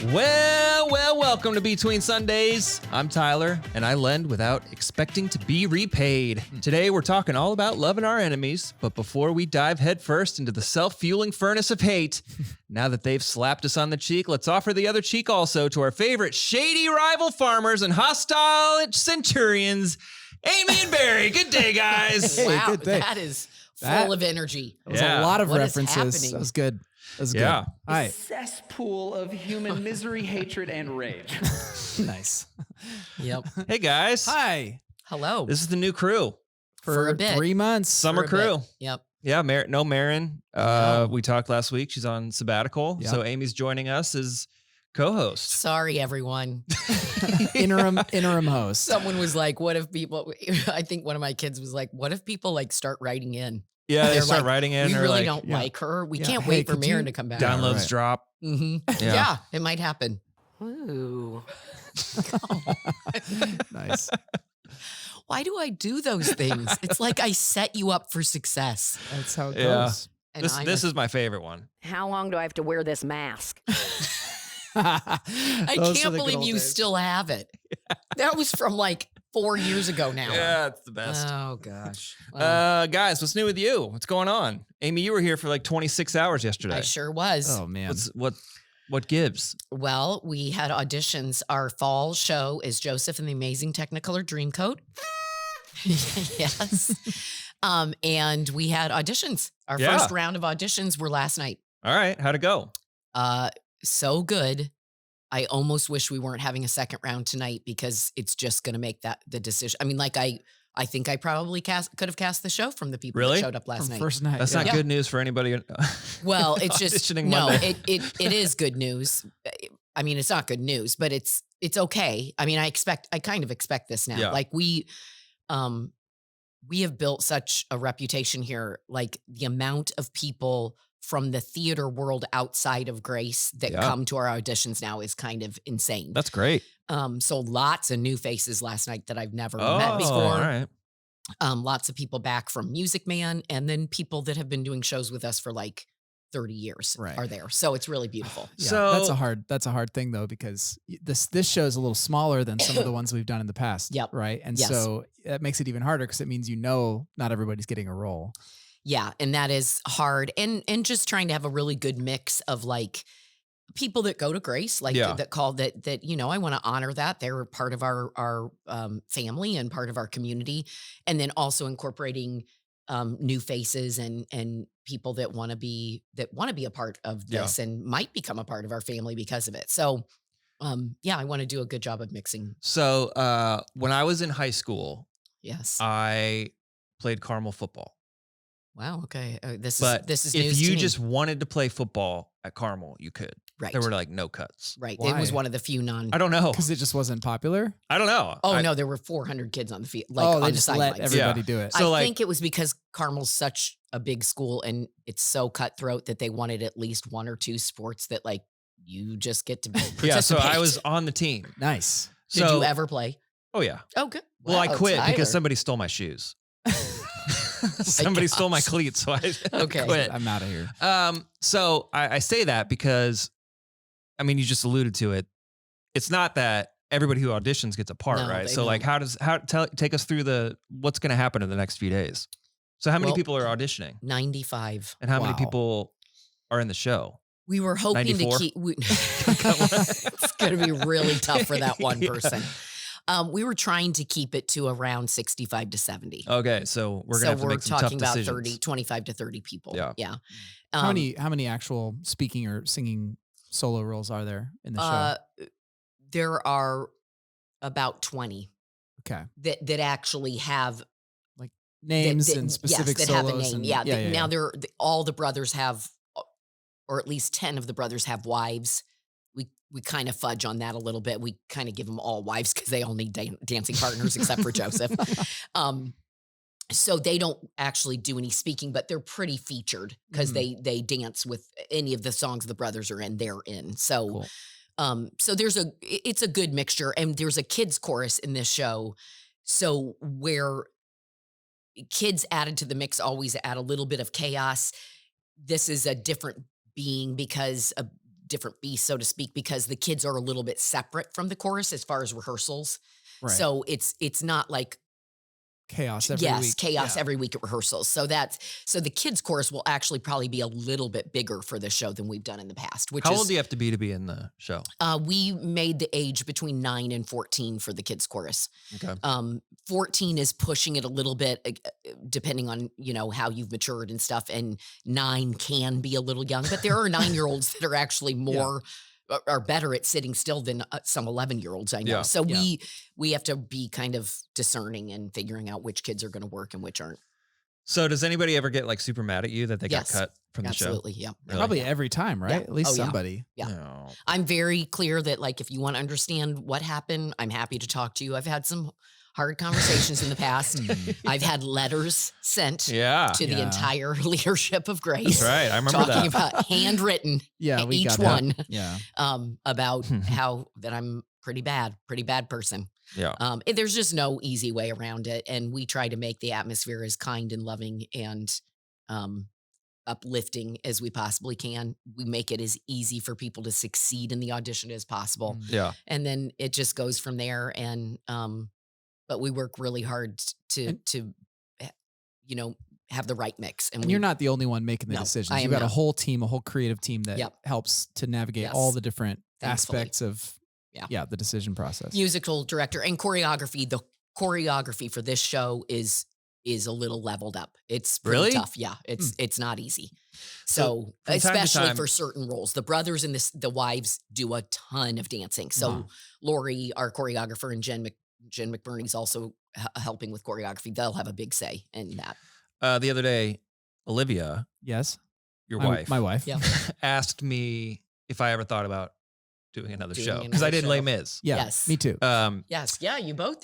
Welcome to Between Sundays. I'm Tyler, and I lend without expecting to be repaid. Today, we're talking all about loving our enemies, but before we dive headfirst into the self-fueling furnace of hate, now that they've slapped us on the cheek, let's offer the other cheek also to our favorite shady rival farmers and hostile centurions, Amy and Barry. Good day, guys. Hey, wow, good day. that is full of energy. That was a lot of What is references. happening? That was good. That was Yeah. good. All right. Cesspool of human misery, hatred, and rage. Nice. Yep. Hey, guys. Hi. Hello. This is the new crew. For a bit. 3 months. Summer For a bit. crew. Yep. Yeah, no Maron. No. We talked last week. She's on sabbatical. Yep. So Amy's joining us as co-host. Sorry, everyone. interim host. Someone was like, what if people, I think one of my kids was like, what if people like start writing in? Yeah, they They're start like, writing in. We or really like don't yeah. like her. We Yeah. can't Hey, wait for could Maron you to come back. downloads right. drop. Mm-hmm. Yeah. Yeah, it might happen. Ooh. Nice. Why do I do those things? It's like I set you up for success. That's how it Yeah. goes. And This is my favorite one. How long do I have to wear this mask? I can't believe you still have it. That was from like 4 years ago now. Yeah, it's the best. Oh gosh. Well, Guys, what's new with you? What's going on? Amy, you were here for like 26 hours yesterday. I sure was. Oh man. What gives? Well, we had auditions. Our fall show is Joseph and the Amazing Technicolor Dreamcoat. Yes. And we had auditions. Our Yeah. first round of auditions were last night. All right, how'd it go? So good. I almost wish we weren't having a second round tonight because it's just going to make that the decision. I mean, like I think I probably could have cast the show from the people Really? that showed up last From night. first night. That's yeah. not good news for anybody. Well, it's just auditioning no. Monday. It is good news. I mean, it's not good news, but it's okay. I mean, I kind of expect this now. Yeah. Like we have built such a reputation here. Like the amount of people from the theater world outside of Grace that Yeah. come to our auditions now is kind of insane. That's great. So lots of new faces last night that I've never Oh, met before. all right. Lots of people back from Music Man, and then people that have been doing shows with us for like 30 years Right. are there. So it's really beautiful. Yeah, So- that's a hard thing though, because this show is a little smaller than some of the ones we've done in the past. Yep. Right. And Yes. so that makes it even harder because it means not everybody's getting a role. Yeah, and that is hard. And just trying to have a really good mix of like people that go to Grace, like Yeah. that call that I want to honor that. They're part of our family and part of our community. And then also incorporating new faces and people that want to be a part of this and might become a part of our family because of it. So I want to do a good job of mixing. So when I was in high school, Yes. I played Carmel football. Wow. Okay. This But is if news you to me. just wanted to play football at Carmel, you could. Right. There were like no cuts. Right. It Why? was one of the few I don't know. Because it just wasn't popular. I don't know. Oh I- no, there were 400 kids on the field, like oh, on they the just let sidelines. everybody Yeah. do it. So, I like- think it was because Carmel's such a big school and it's so cutthroat that they wanted at least one or two sports that like you just get to participate. Yeah, so I was on the team. Nice. Did So, you ever play? Oh yeah. Oh, good. Well, I Wow, quit Tyler. because somebody stole my shoes. Somebody stole my gosh. cleats, so I Okay. quit. I'm out of here. So I say that because, I mean, you just alluded to it. It's not that everybody who auditions gets a part, No, right? they So like, take us through what's going to happen in the next few days. So how many Well, people are auditioning, 95. and how many Wow. people are in the show? We were hoping 94? to keep. It's going to be really tough for that one Yeah. person. We were trying to keep it to around 65 to 70. Okay, so we're gonna have to make some tough talking about decisions. 25 to 30 people. Yeah. Yeah. How many actual speaking or singing solo roles are there in the show? There are about 20 Okay. that actually have Names that- and specific yes, that solos. have a name. and, Yeah. yeah. Now all the brothers have, or at least 10 of the brothers have wives. We kind of fudge on that a little bit. We kind of give them all wives because they all need dancing partners except for Joseph. So they don't actually do any speaking, but they're pretty featured because Mhm. they dance with any of the songs the brothers are in. They're in. So, Cool. so it's a good mixture, and there's a kids chorus in this show. So where kids added to the mix always add a little bit of chaos. This is a different being because different beast, so to speak, because the kids are a little bit separate from the chorus as far as rehearsals. Right. So it's not like chaos every week. chaos Yeah. every week at rehearsals. So the kids chorus will actually probably be a little bit bigger for this show than we've done in the past. Which How is, old do you have to be in the show? we made the age between 9 and 14 for the kids chorus. Okay. 14 is pushing it a little bit, depending on, how you've matured and stuff. And 9 can be a little young, but there are 9-year-olds that are actually more are better at sitting still than some 11-year-olds I know. Yeah. So we have to be kind of discerning and figuring out which kids are going to work and which aren't. So does anybody ever get like super mad at you that they got cut from the show? Absolutely, yeah. Really? Probably every time, right? Yeah. At least Oh, yeah. somebody. Yeah. No. I'm very clear that, like, if you want to understand what happened, I'm happy to talk to you. I've had some hard conversations in the past. I've had letters sent to the entire leadership of Grace. That's right. I remember talking that. about handwritten, Yeah, we each got one, that. Yeah. about how that I'm pretty bad person. Yeah. There's just no easy way around it. And we try to make the atmosphere as kind and loving and uplifting as we possibly can. We make it as easy for people to succeed in the audition as possible. Yeah. And then it just goes from there. And, but we work really hard to have the right mix. And you're not the only one making the No, decisions. I You've am got a not. whole team, a whole creative team that Yep. helps to navigate Yes. all the different Thankfully. aspects of the decision process. Musical director and choreography. The choreography for this show is a little leveled up. It's pretty Really? tough. Yeah, it's not easy. So from time to especially time- for certain roles, the brothers and the wives do a ton of dancing. So Wow. Lori, our choreographer, and Jen McBurney's also helping with choreography. They'll have a big say in that. The other day, Olivia, Yes. your wife, My wife. Yeah. asked me if I ever thought about doing another Doing show because I another did show. Les Mis. Yeah. Yes. Me too. Yes. Yeah. You both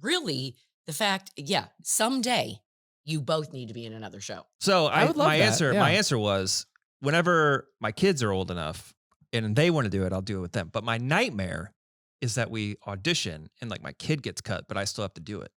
really the fact. Yeah. Someday you both need to be in another show. So I would love my that, answer, yeah. my answer was whenever my kids are old enough and they want to do it, I'll do it with them. But my nightmare is that we audition and like my kid gets cut, but I still have to do it.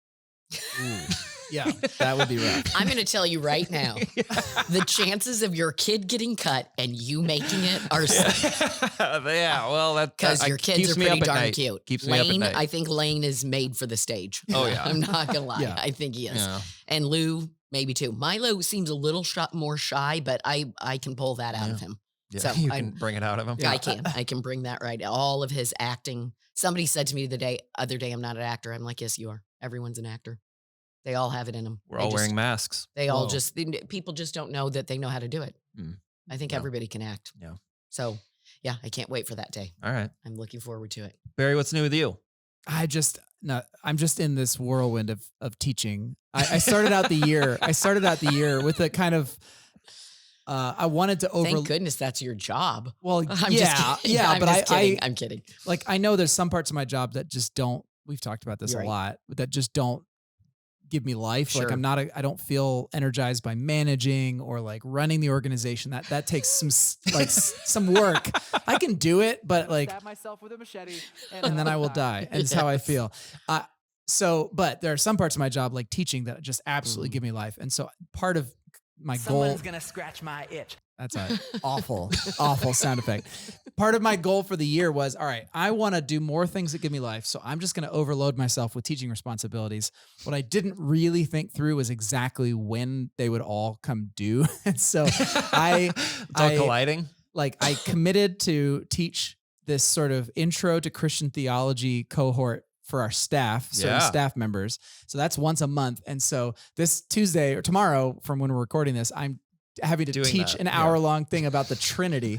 Yeah. That would be rough. I'm going to tell you right now, the chances of your kid getting cut and you making it are Yeah, well, that because your kids keeps are me pretty up at darn night. cute. Keeps me up at Lane, night. I think Lane is made for the stage. Oh, yeah. I'm not gonna lie. Yeah. I think he is. Yeah. And Lou, maybe too. Milo seems a little more shy, but I can pull that out of him. Yeah, So you I- can bring it out of him. Yeah. I can bring that right. All of his acting. Somebody said to me the other day, I'm not an actor. I'm like, yes, you are. Everyone's an actor. They all have it in them. We're all wearing masks. They all Whoa. people just don't know that they know how to do it. Mm. I think Yeah. everybody can act. Yeah. So yeah, I can't wait for that day. All right. I'm looking forward to it. Barry, what's new with you? I'm just in this whirlwind of teaching. I started out the year. With a kind of I wanted to Thank goodness that's your job. Well, I'm yeah, just kidding. yeah, I'm but just kidding. I I'm kidding. like I know there's some parts of my job that just don't. We've talked about this You're a right. lot, but that just don't give me life. Like Sure. I don't feel energized by managing or like running the organization. That takes some work. I can do it, but like, Stab myself with a machete, and then I will die. And it's how I feel. But there are some parts of my job, like teaching, that just absolutely give me life. And so part of my goal. Someone's gonna scratch my itch. That's an awful sound effect. Part of my goal for the year was, all right, I want to do more things that give me life. So I'm just going to overload myself with teaching responsibilities. What I didn't really think through was exactly when they would all come due. And so It's all colliding. I committed to teach this sort of intro to Christian theology cohort for our staff, certain staff members. So that's once a month. And so this Tuesday or tomorrow from when we're recording this, I'm having to Doing teach that, an yeah. hour-long thing about the Trinity.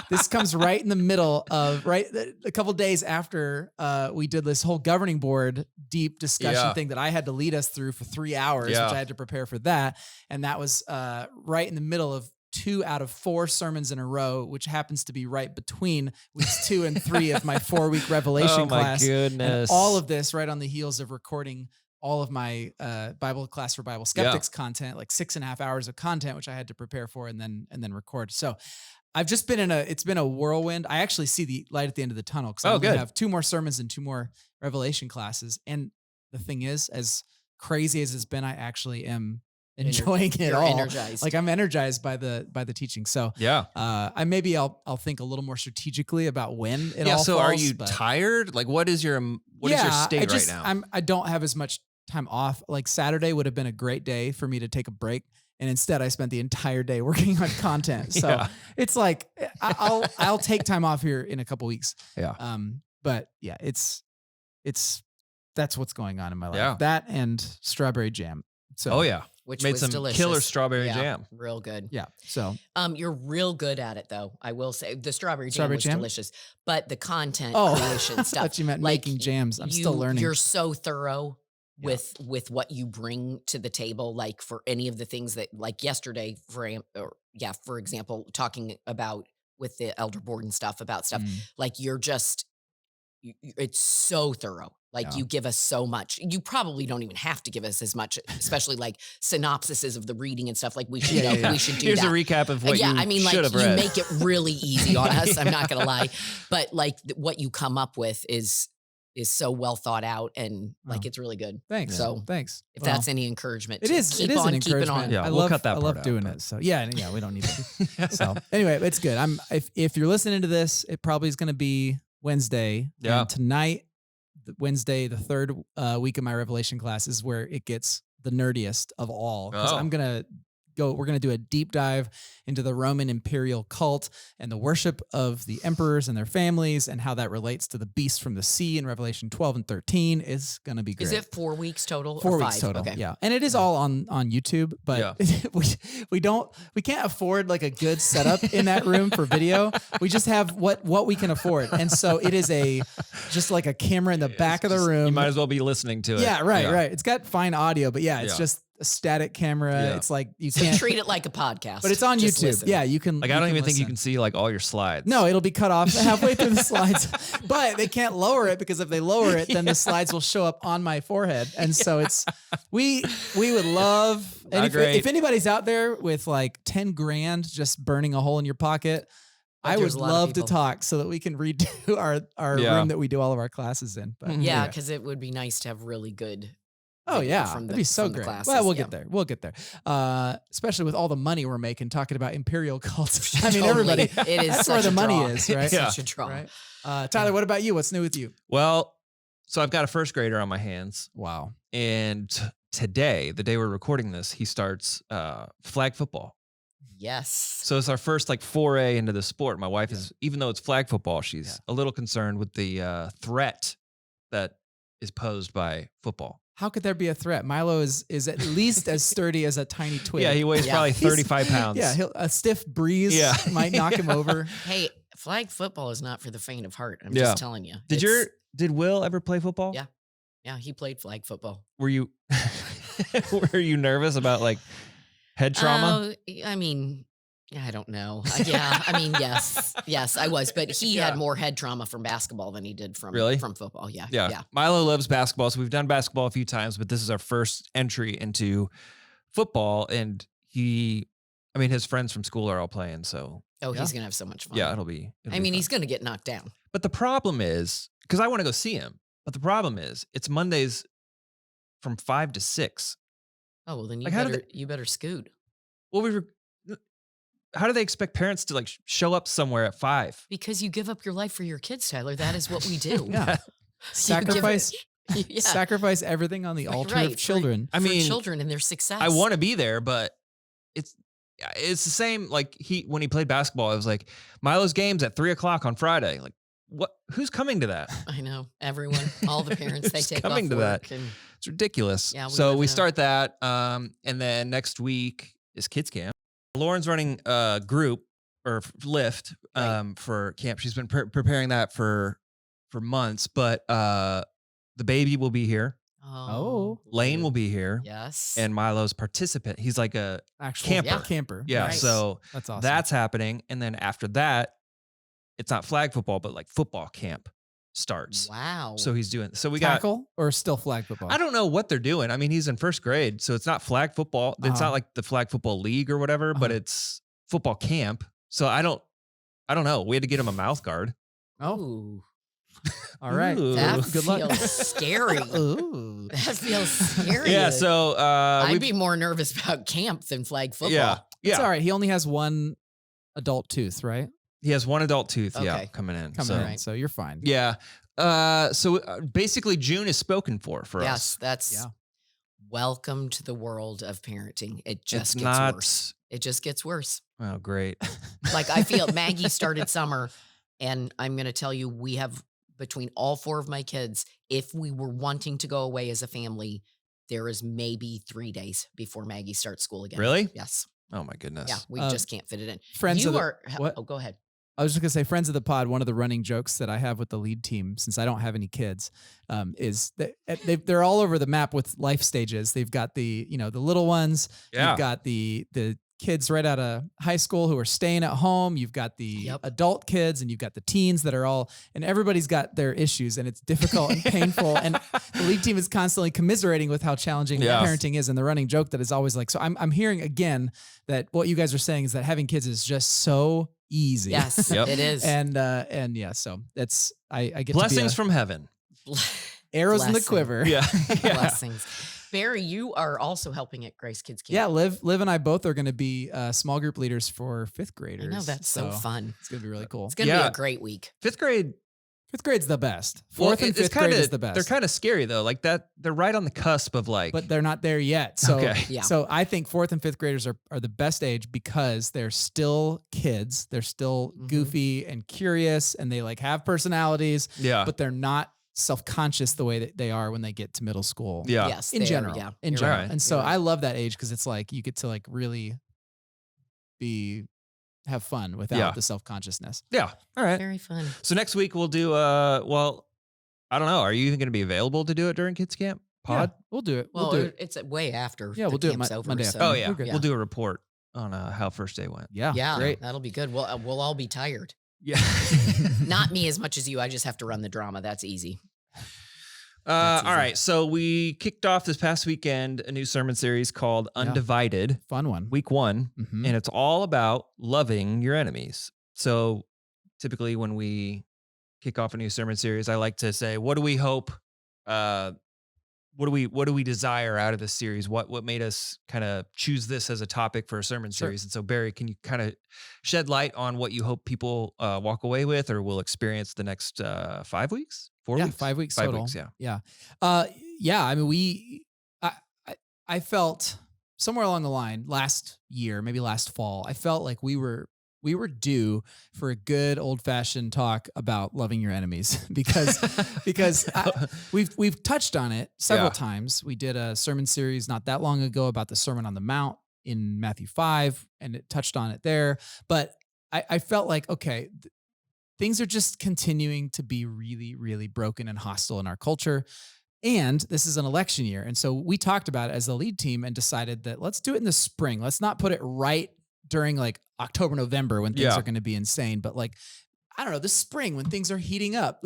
This comes right in the middle of a couple days after we did this whole governing board deep discussion Yeah. thing that I had to lead us through for 3 hours, Yeah. which I had to prepare for that. And that was right in the middle of 2 out of 4 sermons in a row, which happens to be right between weeks 2 and 3 of my 4-week Revelation Oh my class. goodness. And all of this right on the heels of recording all of my Bible class for Bible skeptics content, like 6.5 hours of content, which I had to prepare for and then record. So I've just been it's been a whirlwind. I actually see the light at the end of the tunnel because I only good. have 2 more sermons and 2 more Revelation classes. And the thing is, as crazy as it's been, I actually am enjoying it You're all. energized. Like I'm energized by the teaching. So Yeah. I'll think a little more strategically about when it all So falls, are you but- tired? Like what is your state right now? I don't have as much time off. Like Saturday would have been a great day for me to take a break. And instead I spent the entire day working on content. So Yeah. it's like, I'll take time off here in a couple weeks. Yeah. But yeah, that's what's going on in my life. Yeah. That and strawberry jam. So, Oh yeah. which Made was some delicious. killer strawberry Yeah, jam. real good. yeah. So You're real good at it though. I will say the strawberry jam Strawberry was jam? delicious, but the content Oh, creation I stuff. thought you meant like, making jams. I'm still learning. You're so thorough Yeah. with what you bring to the table. Like for any of the things that, like yesterday, for example, talking about with the elder board and stuff about stuff. Like you're just, it's so thorough. Like Yeah. you give us so much. You probably don't even have to give us as much, especially like synopsises of the reading and stuff. Like we should, Yeah. we should do Here's that. a recap of what Yeah, you I mean, like should have you read. make it really easy on us. I'm not gonna lie, but like what you come up with is so well thought out and like Oh. it's really good. Thanks. So thanks. if Well, that's any encouragement, it is. Keep It is on an keeping encouragement. on. Yeah, I we'll love, cut that I love part out, doing but- it. So yeah, we don't need to. So anyway, it's good. If you're listening to this, it probably is going to be Wednesday. Yeah. And tonight, Wednesday, the third week of my Revelation class is where it gets the nerdiest of all. Because Oh. we're going to do a deep dive into the Roman imperial cult and the worship of the emperors and their families and how that relates to the beast from the sea in Revelation 12 and 13 is going to be great. Is it 4 weeks total? 4 or weeks 5? total. Okay. Yeah. And it is all on YouTube, but we can't afford like a good setup in that room for video. We just have what we can afford. And so it is just like a camera in the back of the room. You might as well be listening to it. Yeah, right. It's got fine audio, but it's Yeah. just a static camera. Yeah. It's like you So can't treat it like a podcast. but it's on Just YouTube. listen. Yeah, you can Like I don't even think you listen. can see like all your slides. No, it'll be cut off halfway through the slides. But they can't lower it because if they lower it, then the slides will show up on my forehead. And so it's we would love and Not great. if anybody's out there with like 10 grand just burning a hole in your pocket, But I would there's a lot of love to people. talk so that we can redo our Yeah. room that we do all of our classes in. But Yeah, anyway. because it would be nice to have really good. Oh video yeah, from that'd the- be so from the great. classes, Well, we'll yeah. get there. We'll get there. Especially with all the money we're making talking about imperial cults. I mean, Totally. everybody. It is That's where such the a money draw. is, right? Yeah. Such a draw. Right. Tyler, what about you? What's new with you? Well, so I've got a first grader on my hands, Wow. and today, the day we're recording this, he starts flag football. Yes. So it's our first like foray into the sport. My wife is, even though it's flag football, she's a little concerned with the threat that is posed by football. How could there be a threat? Milo is at least as sturdy as a tiny twig. Yeah, he weighs Yeah. probably He's- 35 pounds. Yeah, a stiff breeze Yeah. might knock him over. Hey, flag football is not for the faint of heart. I'm Yeah. just telling you. Did Will ever play football? Yeah. Yeah, he played flag football. Were you were you nervous about like head trauma? I mean, I don't know. Yeah, I mean, yes, I was, but he Yeah. had more head trauma from basketball than he did from Really? from football. Yeah, Yeah. Milo loves basketball, so we've done basketball a few times, but this is our first entry into football, and his friends from school are all playing, so Oh, Yeah. he's gonna have so much fun. yeah, it'll be. I mean, he's gonna get knocked down. But the problem is, because I want to go see him, but the problem is, it's Mondays from 5 to 6. Oh well, then you Like, how do you better scoot Well, how do they expect parents to like show up somewhere at 5? because you give up your life for your kids, Tyler. That is what we do. Yeah. Sacrifice Yeah. sacrifice everything on the altar Right, of for- children. I for mean, children and their success. I want to be there, but it's the same. Like when he played basketball, I was like, Milo's game's at 3:00 on Friday. Like, what? Who's coming to that? I know everyone, all the parents, they Who's take coming off to that? work and It's ridiculous. Yeah, we so live we in a- start that, and then next week is kids camp. Lauren's running a group or lift Right. for camp. She's been preparing that for months, but the baby will be here. Oh. Lane will be here. Yes. And Milo's participant. He's like a Actual Camper. camper. yeah. Nice. So That's awesome. that's happening, and then after that, it's not flag football, but like football camp starts. Wow. So he's doing. So we got. tackle or still flag football. I don't know what they're doing. I mean, he's in first grade, so it's not flag football. It's Uh-huh. not like the flag football league or whatever, but Uh-huh. it's football camp. So I don't know. We had to get him a mouth guard. Oh, Ooh. All right. Ooh. That Good luck. feels scary. Ooh. That feels scary. Yeah, so I'd be more nervous about camp than flag football. It's yeah. all right. He only has one adult tooth, right? He has one adult tooth, Okay. coming in. Coming so, in. So you're fine. Yeah. So basically June is spoken for us. Yes, that's Yeah. welcome to the world of parenting. It just It's gets not worse. It just gets worse. Oh, great. Like I feel Maggie started summer, and I'm going to tell you, we have between all 4 of my kids, if we were wanting to go away as a family, there is maybe 3 days before Maggie starts school again. Really? Yes. Oh my goodness. Yeah. We just can't fit it in. Friends You of the, are. what? Oh, go ahead. I was just gonna say, friends of the pod. One of the running jokes that I have with the lead team, since I don't have any kids, is that they're all over the map with life stages. They've got the the little ones. Yeah. You've got the kids right out of high school who are staying at home. You've got the Yep. adult kids, and you've got the teens that are all, and everybody's got their issues, and it's difficult and painful. And the lead team is constantly commiserating with how challenging Yeah. parenting is. And the running joke that is always like, so I'm hearing again that what you guys are saying is that having kids is just so easy. Yes, Yep. it is. And yeah, so that's I get Blessings to from heaven. arrows in the Blessing. quiver. Yeah. Blessings. Barry, you are also helping at Grace Kids Camp. Yeah, Liv and I both are going to be small group leaders for 5th graders. I know, that's so fun. It's going to be really cool. It's going to be Yeah. a great week. 5th grade. 5th grade's the best. well, 4th and it's 5th grade kinda- is the best. They're kind of scary though. Like that, they're right on the cusp of like. but they're not there yet. So Okay. Yeah. so I think 4th and 5th graders are the best age because they're still kids. They're still Mhm. goofy and curious, and they like have personalities, yeah. but they're not self-conscious the way that they are when they get to middle school. yeah. Yes. In they are, general. yeah. In You're general. right. And so You're right. I love that age because it's like you get to like really have fun without Yeah. the self-consciousness. Yeah. All right. Very fun. So next week we'll do. Well, I don't know. Are you even going to be available to do it during kids camp pod? Yeah, we'll do it. Well, We'll do it. it's way after. Yeah, the we'll do it camp's over, Monday so- afternoon. Oh yeah. We're good. We'll do a report on how first day went. Yeah. Yeah, Great. that'll be good. We'll all be tired. Yeah. Not me as much as you. I just have to run the drama. That's easy. All easy. right. So we kicked off this past weekend a new sermon series called Yeah. Undivided, Fun one. week 1. Mhm. And it's all about loving your enemies. So typically when we kick off a new sermon series, I like to say, what do we hope? What do we desire out of this series? What made us kind of choose this as a topic for a sermon Sure. series? And so Barry, can you kind of shed light on what you hope people walk away with or will experience the next 5 weeks? 4 Yeah, weeks? 5 weeks 5 total. weeks, yeah. Yeah. Yeah. I mean, I felt somewhere along the line last year, maybe last fall, I felt like we were due for a good old fashioned talk about loving your enemies because we've touched on it several Yeah. times. We did a sermon series not that long ago about the Sermon on the Mount in Matthew 5, and it touched on it there. But I felt like, okay, things are just continuing to be really, really broken and hostile in our culture. And this is an election year. And so we talked about it as the lead team and decided that let's do it in the spring. Let's not put it right during like October, November when things Yeah. are going to be insane, but like, I don't know, this spring when things are heating up.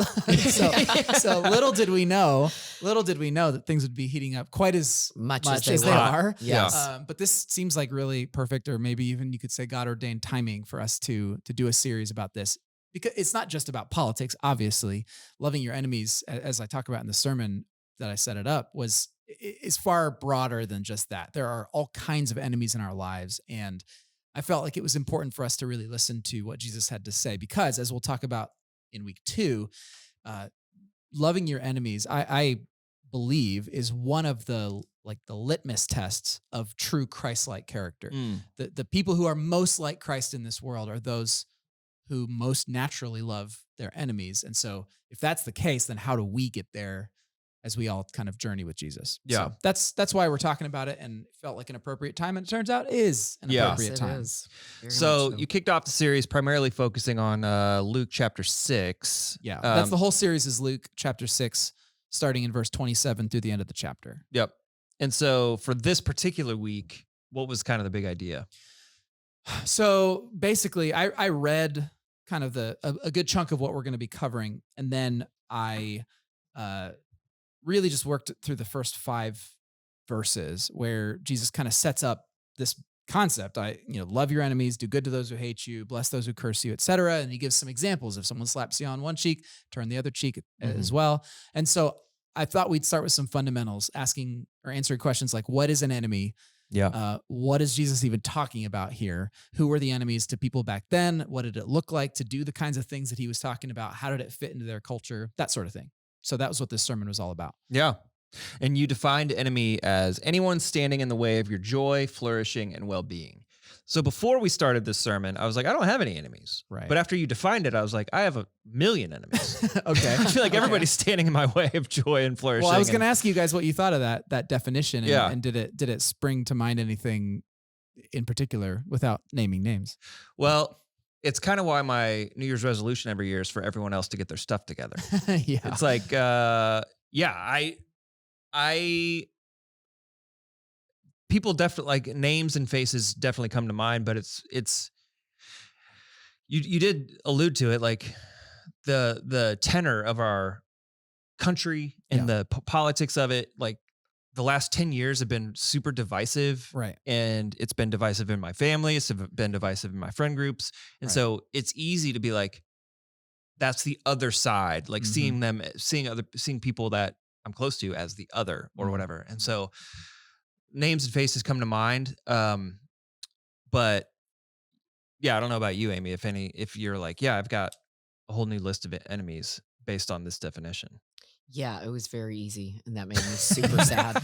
so little did we know that things would be heating up quite as Much much as as they they were. are. Yes. But this seems like really perfect, or maybe even you could say God ordained timing for us to do a series about this, because it's not just about politics. Obviously, loving your enemies, as I talk about in the sermon that I set it up, is far broader than just that. There are all kinds of enemies in our lives, and I felt like it was important for us to really listen to what Jesus had to say, because as we'll talk about in week 2, loving your enemies, I believe, is one of the litmus tests of true Christ-like character. Mm. The people who are most like Christ in this world are those who most naturally love their enemies. And so if that's the case, then how do we get there as we all kind of journey with Jesus? Yeah. So that's why we're talking about it, and it felt like an appropriate time, and it turns out is an Yeah. appropriate Yes, time. it is. Very So much you kicked off the series primarily focusing on Luke chapter 6. Yeah. That's the whole series is Luke chapter 6, starting in verse 27 through the end of the chapter. Yep. And so for this particular week, what was kind of the big idea? So basically, I read kind of a good chunk of what we're going to be covering, and then I really just worked through the first 5 verses where Jesus kind of sets up this concept. Love your enemies, do good to those who hate you, bless those who curse you, etc. And he gives some examples. If someone slaps you on one cheek, turn the other cheek as well. And so I thought we'd start with some fundamentals, asking or answering questions like, what is an enemy? Yeah. What is Jesus even talking about here? Who were the enemies to people back then? What did it look like to do the kinds of things that he was talking about? How did it fit into their culture? That sort of thing. So that was what this sermon was all about. Yeah. And you defined enemy as anyone standing in the way of your joy, flourishing, and well-being. So before we started this sermon, I was like, I don't have any enemies. Right. But after you defined it, I was like, I have a million enemies. Okay. I feel like everybody's standing in my way of joy and flourishing. Well, I was going to ask you guys what you thought of that definition. And, Yeah. and did it spring to mind anything in particular without naming names? Well, it's kind of why my New Year's resolution every year is for everyone else to get their stuff together. Yeah. It's like, people definitely, like, names and faces definitely come to mind, but it's you did allude to it, like the tenor of our country and the politics of it, like the last 10 years have been super divisive. Right. And it's been divisive in my family. It's been divisive in my friend groups. And so it's easy to be like, that's the other side, like seeing people that I'm close to as the other or whatever. And so names and faces come to mind. But yeah, I don't know about you, Amy, if you're like, yeah, I've got a whole new list of enemies based on this definition. Yeah, it was very easy, and that made me super sad.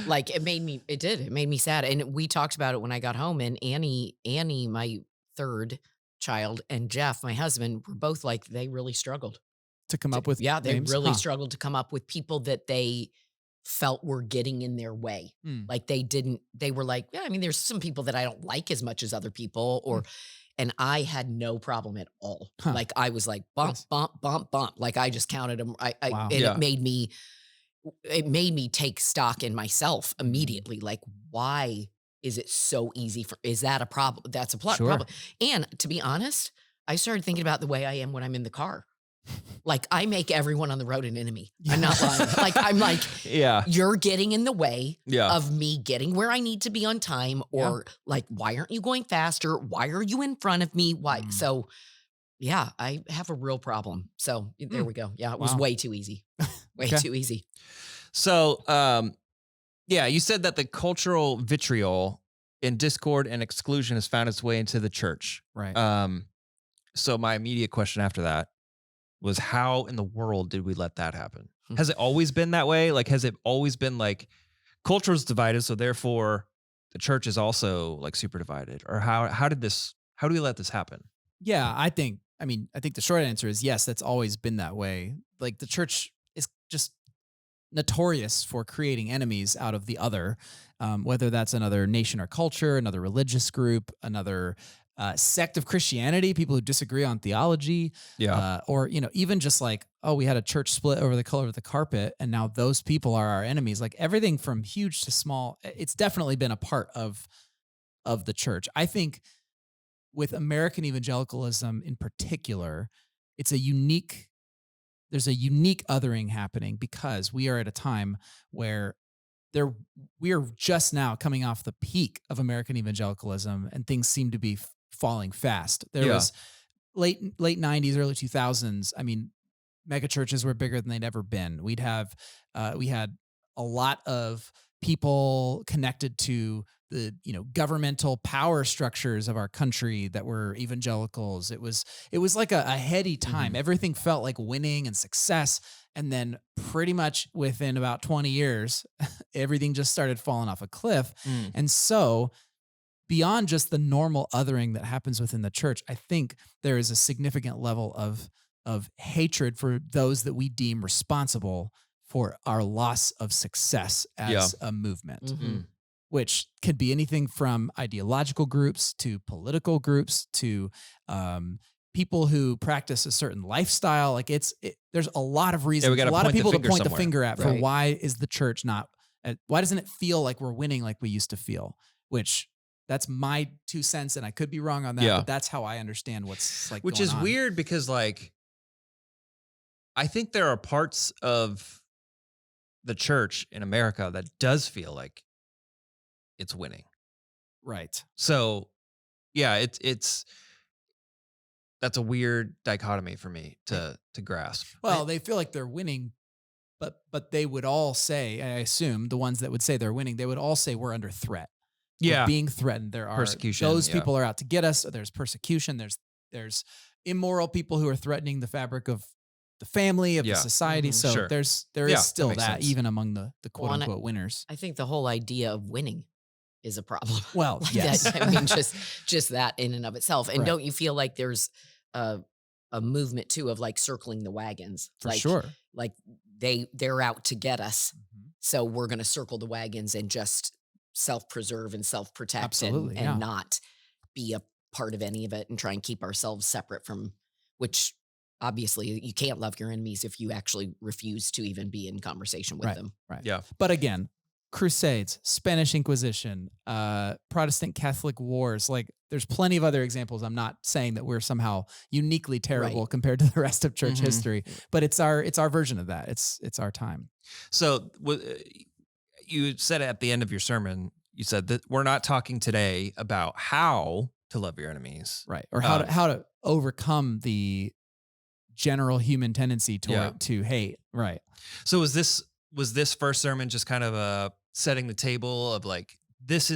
Like it made me sad. And we talked about it when I got home, and Annie, my third child, and Jeff, my husband, were both like, they really struggled To come up with they names? really Huh. struggled to come up with people that they felt were getting in their way. Like they were like, yeah, I mean, there's some people that I don't like as much as other people, and I had no problem at all. Huh. Like I was like bump, Nice. bump, bump, bump. Like I just counted them. Wow. And Yeah. it made me take stock in myself immediately. Like, why is it so easy is that a problem? That's a Sure. problem. And to be honest, I started thinking about the way I am when I'm in the car. Like I make everyone on the road an enemy. I'm not lying. Like I'm like, Yeah. you're getting in the way Yeah. of me getting where I need to be on time, or like, why aren't you going faster? Why are you in front of me? Why? So yeah, I have a real problem. So there we go. Yeah, it was Wow. way too easy. Way Okay. too easy. So, yeah, you said that the cultural vitriol in discord and exclusion has found its way into the church. Right. So my immediate question after that was, how in the world did we let that happen? Has it always been that way? Like, has it always been like culture is divided, so therefore the church is also like super divided? Or how do we let this happen? Yeah, I think the short answer is yes, that's always been that way. Like the church is just notorious for creating enemies out of the other, whether that's another nation or culture, another religious group, another sect of Christianity, people who disagree on theology, or even just like, oh, we had a church split over the color of the carpet, and now those people are our enemies. Like everything from huge to small, it's definitely been a part of the church. I think with American evangelicalism in particular, there's a unique othering happening because we are at a time where we are just now coming off the peak of American evangelicalism, and things seem to be falling fast. There was late 90s, early 2000s. I mean, mega churches were bigger than they'd ever been. We had a lot of people connected to the governmental power structures of our country that were evangelicals. It was like a heady time. Everything felt like winning and success. And then pretty much within about 20 years, everything just started falling off a cliff. And so beyond just the normal othering that happens within the church, I think there is a significant level of hatred for those that we deem responsible for our loss of success as a movement. Which could be anything from ideological groups to political groups to people who practice a certain lifestyle. Like there's a lot of reasons, we gotta a lot of point the people to finger point the somewhere. finger at for Right. why is the church why doesn't it feel like we're winning like we used to feel? Which that's my 2 cents, and I could be wrong on that, Yeah. but that's how I understand what's like. Which going is on. weird because, like, I think there are parts of the church in America that does feel like it's winning. Right. So yeah, it's that's a weird dichotomy for me to grasp. Well, they feel like they're winning, but they would all say, I assume the ones that would say they're winning, they would all say we're under threat. We're Yeah. being threatened. There are Persecution, those yeah. people are out to get us. There's persecution. There's immoral people who are threatening the fabric of the family, of Yeah. the society. Mhm. So Sure. there is Yeah, that still makes that sense. even among the quote Well, and unquote winners. I think the whole idea of winning is a problem. Well, Like yes. that, I mean, just that in and of itself. And Right. don't you feel like there's a movement too of like circling the wagons? For like, sure. Like they're out to get us. Mhm. So we're going to circle the wagons and just self-preserve and self-protect Absolutely, and yeah. not be a part of any of it and try and keep ourselves separate from, which obviously you can't love your enemies if you actually refuse to even be in conversation with Right. them. Right. Yeah. But again, Crusades, Spanish Inquisition, Protestant Catholic wars, like there's plenty of other examples. I'm not saying that we're somehow uniquely terrible Right. compared to the rest of church Mhm. history, but it's our version of that. It's our time. So you said at the end of your sermon, you said that we're not talking today about how to love your enemies. Right. Or how to overcome the general human tendency Yeah. to hate. Right. So was this first sermon just kind of setting the table of like this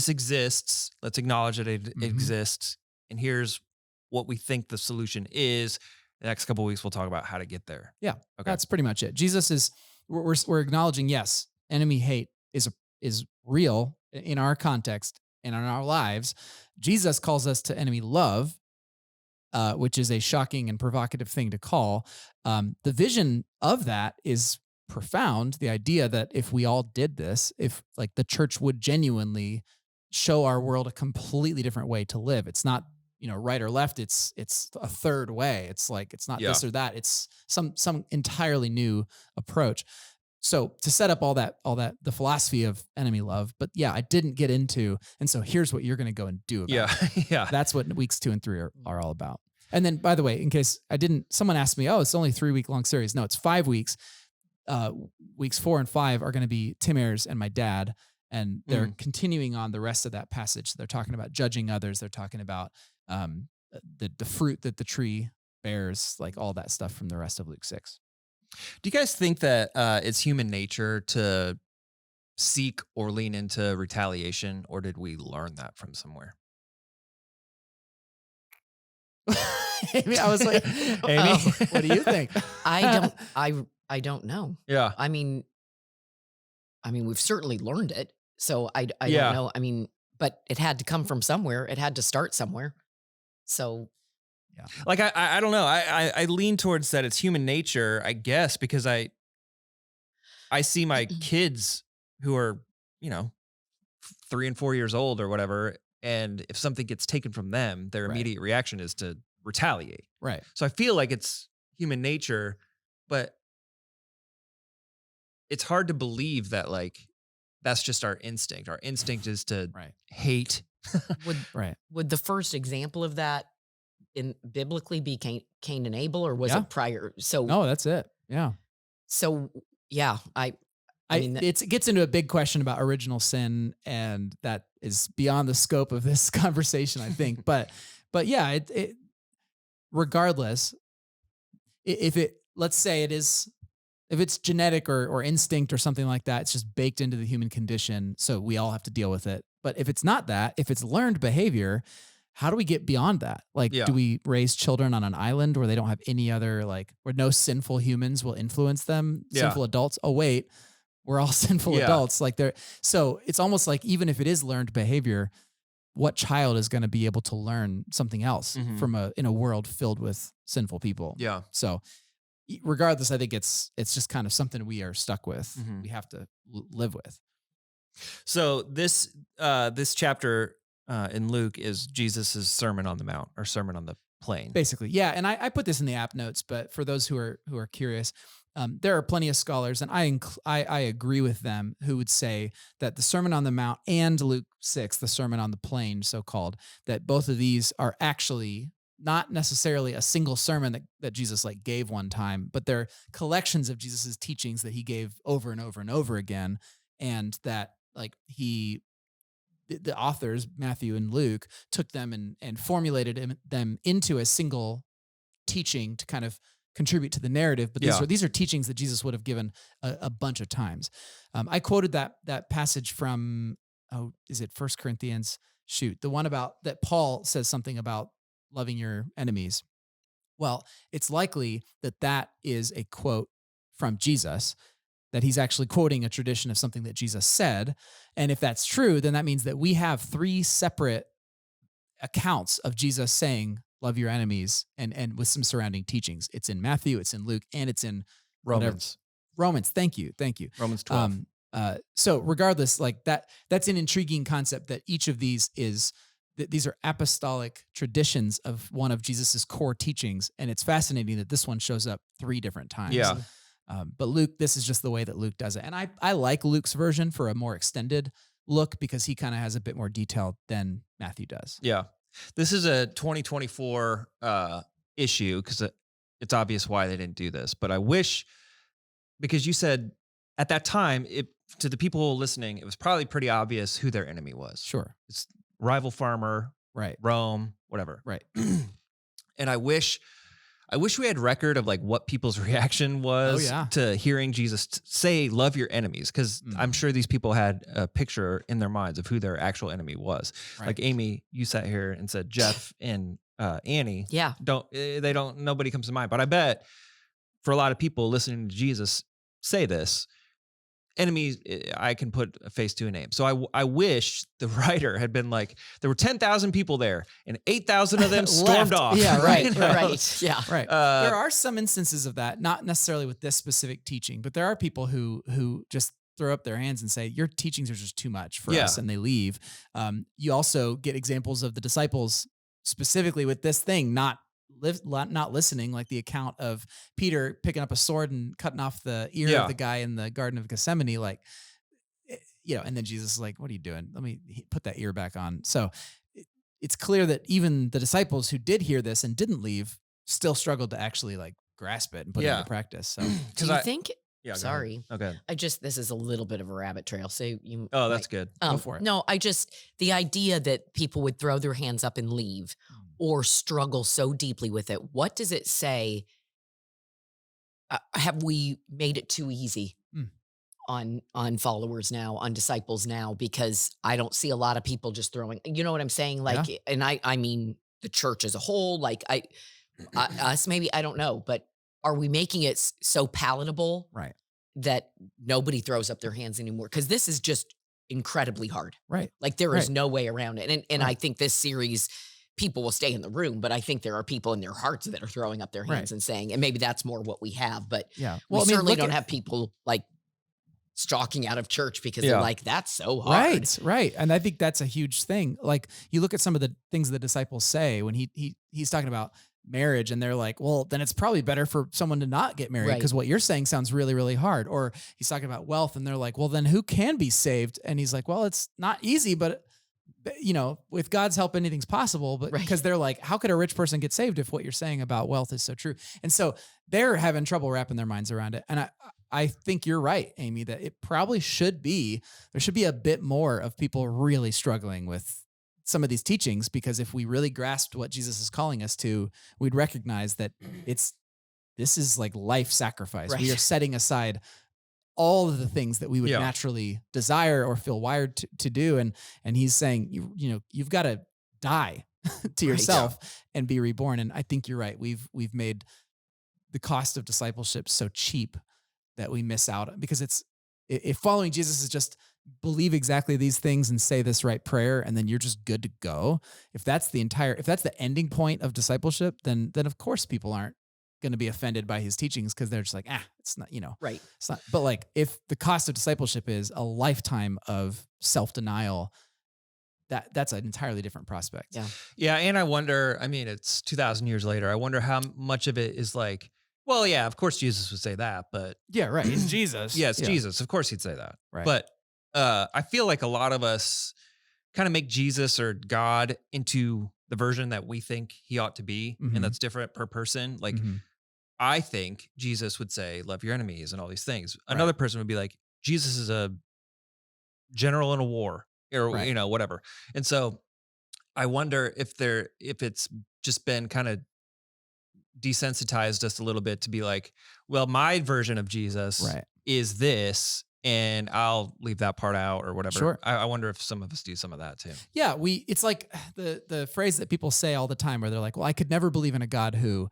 exists, let's acknowledge that it Mhm. exists, and here's what we think the solution is. The next couple of weeks we'll talk about how to get there. Yeah. Okay. That's pretty much it. Jesus is we're acknowledging, yes, enemy hate is real in our context and in our lives. Jesus calls us to enemy love, which is a shocking and provocative thing to call. The vision of that is profound. The idea that if we all did this, if like the church would genuinely show our world a completely different way to live. It's not, right or left. It's a third way. It's like, it's not Yeah. this or that. It's some entirely new approach. So to set up all that, the philosophy of enemy love, but yeah, I didn't get into, and so here's what you're going to go and do about it. Yeah. Yeah. That's what weeks 2 and 3 are all about. And then, by the way, in case someone asked me, it's only 3-week long series. No, it's 5 weeks. Weeks 4 and 5 are going to be Tim Ayers and my dad, and they're continuing on the rest of that passage. They're talking about judging others. They're talking about the fruit that the tree bears, like all that stuff from the rest of Luke 6. Do you guys think that it's human nature to seek or lean into retaliation, or did we learn that from somewhere? Amy, I was like, Amy, what do you think? I don't know. Yeah. I mean, we've certainly learned it. So I Yeah. don't know. I mean, but it had to come from somewhere. It had to start somewhere. So Like I don't know. I lean towards that it's human nature, I guess, because I see my kids who are, 3 and 4 years old or whatever, and if something gets taken from them, their Right. immediate reaction is to retaliate. Right. So I feel like it's human nature, but it's hard to believe that like that's just our instinct. Our instinct is to Right. hate. Right. would the first example of that in biblically be Cain and Abel, or was Yeah. it prior? So No, that's it. Yeah. so yeah, I mean, it gets into a big question about original sin, and that is beyond the scope of this conversation, I think. but yeah, it regardless, let's say if it's genetic or instinct or something like that, it's just baked into the human condition, so we all have to deal with it. But if it's not that, if it's learned behavior, how do we get beyond that? Like, Yeah. do we raise children on an island where they don't have any other, where no sinful humans will influence them? Yeah. Sinful adults. Oh, wait, we're all sinful Yeah. adults. So it's almost like even if it is learned behavior, what child is going to be able to learn something else Mhm. in a world filled with sinful people? Yeah. So regardless, I think it's just kind of something we are stuck with. Mhm. We have to live with. So this chapter in Luke is Jesus' Sermon on the Mount or Sermon on the Plain. Basically, yeah. And I put this in the app notes, but for those who are curious, there are plenty of scholars, and I agree with them, who would say that the Sermon on the Mount and Luke 6, the Sermon on the Plain, so-called, that both of these are actually not necessarily a single sermon that Jesus gave one time, but they're collections of Jesus's teachings that he gave over and over and over again, and that he the authors, Matthew and Luke, took them and formulated them into a single teaching to kind of contribute to the narrative. But these are teachings that Jesus would have given a bunch of times. I quoted that passage from, is it 1 Corinthians? Shoot, the one about that Paul says something about loving your enemies. Well, it's likely that is a quote from Jesus, that he's actually quoting a tradition of something that Jesus said. And if that's true, then that means that we have 3 separate accounts of Jesus saying, love your enemies, and with some surrounding teachings. It's in Matthew, it's in Luke, and it's in Romans. Romans. Thank you. Romans 12. So regardless, like that's an intriguing concept that each of these these are apostolic traditions of one of Jesus's core teachings. And it's fascinating that this one shows up 3 different times. Yeah. But Luke, this is just the way that Luke does it. And I like Luke's version for a more extended look because he kind of has a bit more detail than Matthew does. Yeah. This is a 2024 issue because it's obvious why they didn't do this. But I wish, because you said at that time, to the people listening, it was probably pretty obvious who their enemy was. Sure. It's rival farmer, Right. Rome, whatever. Right. And I wish we had record of like what people's reaction was to hearing Jesus say, love your enemies. Cause I'm sure these people had a picture in their minds of who their actual enemy was. Right. Like Amy, you sat here and said Jeff and Annie. Yeah. Nobody comes to mind, but I bet for a lot of people listening to Jesus say this, enemies, I can put a face to a name. So I wish the writer had been like, there were 10,000 people there and 8,000 of them stormed off. Yeah, right. You know? Right. Yeah. Right. There are some instances of that, not necessarily with this specific teaching, but there are people who just throw up their hands and say, your teachings are just too much for us, and they leave. You also get examples of the disciples specifically with this thing, not listening, like the account of Peter picking up a sword and cutting off the ear of the guy in the Garden of Gethsemane, like, and then Jesus is like, what are you doing? Let me put that ear back on. So it's clear that even the disciples who did hear this and didn't leave still struggled to actually like grasp it and put it into practice. So Do you think? Yeah, Sorry. Okay. This is a little bit of a rabbit trail. So you. Oh, that's good. Go for it. No, the idea that people would throw their hands up and leave or struggle so deeply with it. What does it say? Have we made it too easy on followers now, on disciples now? Because I don't see a lot of people just throwing, you know what I'm saying? Like, and I mean the church as a whole, like us, maybe, I don't know, but are we making it so palatable right. that nobody throws up their hands anymore? Because this is just incredibly hard. Right. Like there is no way around it. And I think this series, people will stay in the room, but I think there are people in their hearts that are throwing up their hands and saying, and maybe that's more what we have, but we certainly don't have people like stalking out of church because they're like, that's so hard. Right. And I think that's a huge thing. Like you look at some of the things the disciples say when he's talking about marriage and they're like, well, then it's probably better for someone to not get married because what you're saying sounds really, really hard. Or he's talking about wealth and they're like, well, then who can be saved? And he's like, well, it's not easy, but with God's help, anything's possible. But because they're like, how could a rich person get saved if what you're saying about wealth is so true? And so they're having trouble wrapping their minds around it. And I think you're right, Amy, that it probably there should be a bit more of people really struggling with some of these teachings, because if we really grasped what Jesus is calling us to, we'd recognize that this is like life sacrifice. Right. We are setting aside all of the things that we would naturally desire or feel wired to do. And he's saying, you've got to die to yourself and be reborn. And I think you're right. We've made the cost of discipleship so cheap that we miss out, because if following Jesus is just believe exactly these things and say this right prayer, and then you're just good to go. If that's the ending point of discipleship, then of course people aren't going to be offended by his teachings because they're just like, it's not, right. It's not. But like, if the cost of discipleship is a lifetime of self-denial, that's an entirely different prospect. Yeah. Yeah. And I wonder, I mean, it's 2,000 years later. I wonder how much of it is like, well, yeah, of course Jesus would say that, but yeah, right. It's Jesus. Yeah, it's Jesus. Of course he'd say that. Right. But I feel like a lot of us kind of make Jesus or God into the version that we think he ought to be. Mhm. And that's different per person. Like, I think Jesus would say, love your enemies and all these things. Another person would be like, Jesus is a general in a war or Right. whatever. And so I wonder if it's just been kind of desensitized us a little bit to be like, well, my version of Jesus Right. is this, and I'll leave that part out or whatever. Sure. I wonder if some of us do some of that too. Yeah, it's like the phrase that people say all the time where they're like, well, I could never believe in a God who,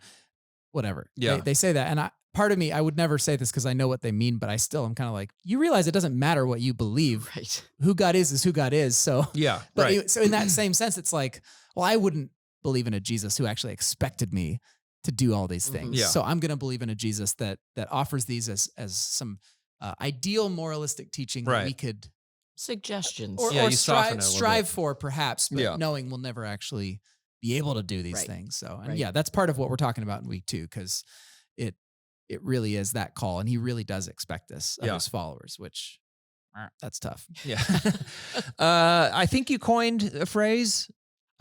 whatever. Yeah. They say that. And part of me, I would never say this because I know what they mean, but I still am kind of like, you realize it doesn't matter what you believe. Right. Who God is who God is. So, Yeah. but Right. so in that same sense, it's like, well, I wouldn't believe in a Jesus who actually expected me to do all these things. Yeah. So I'm going to believe in a Jesus that offers these as some ideal moralistic teaching that Right. we could Suggestions. or, Yeah, or you soften it a little strive bit. for perhaps, but Yeah. knowing we'll never actually be able to do these Right. things. So, and Right. yeah, that's part of what we're talking about in week 2, because it really is that call, and he really does expect this of Yeah. his followers, which that's tough. Yeah. I think you coined a phrase.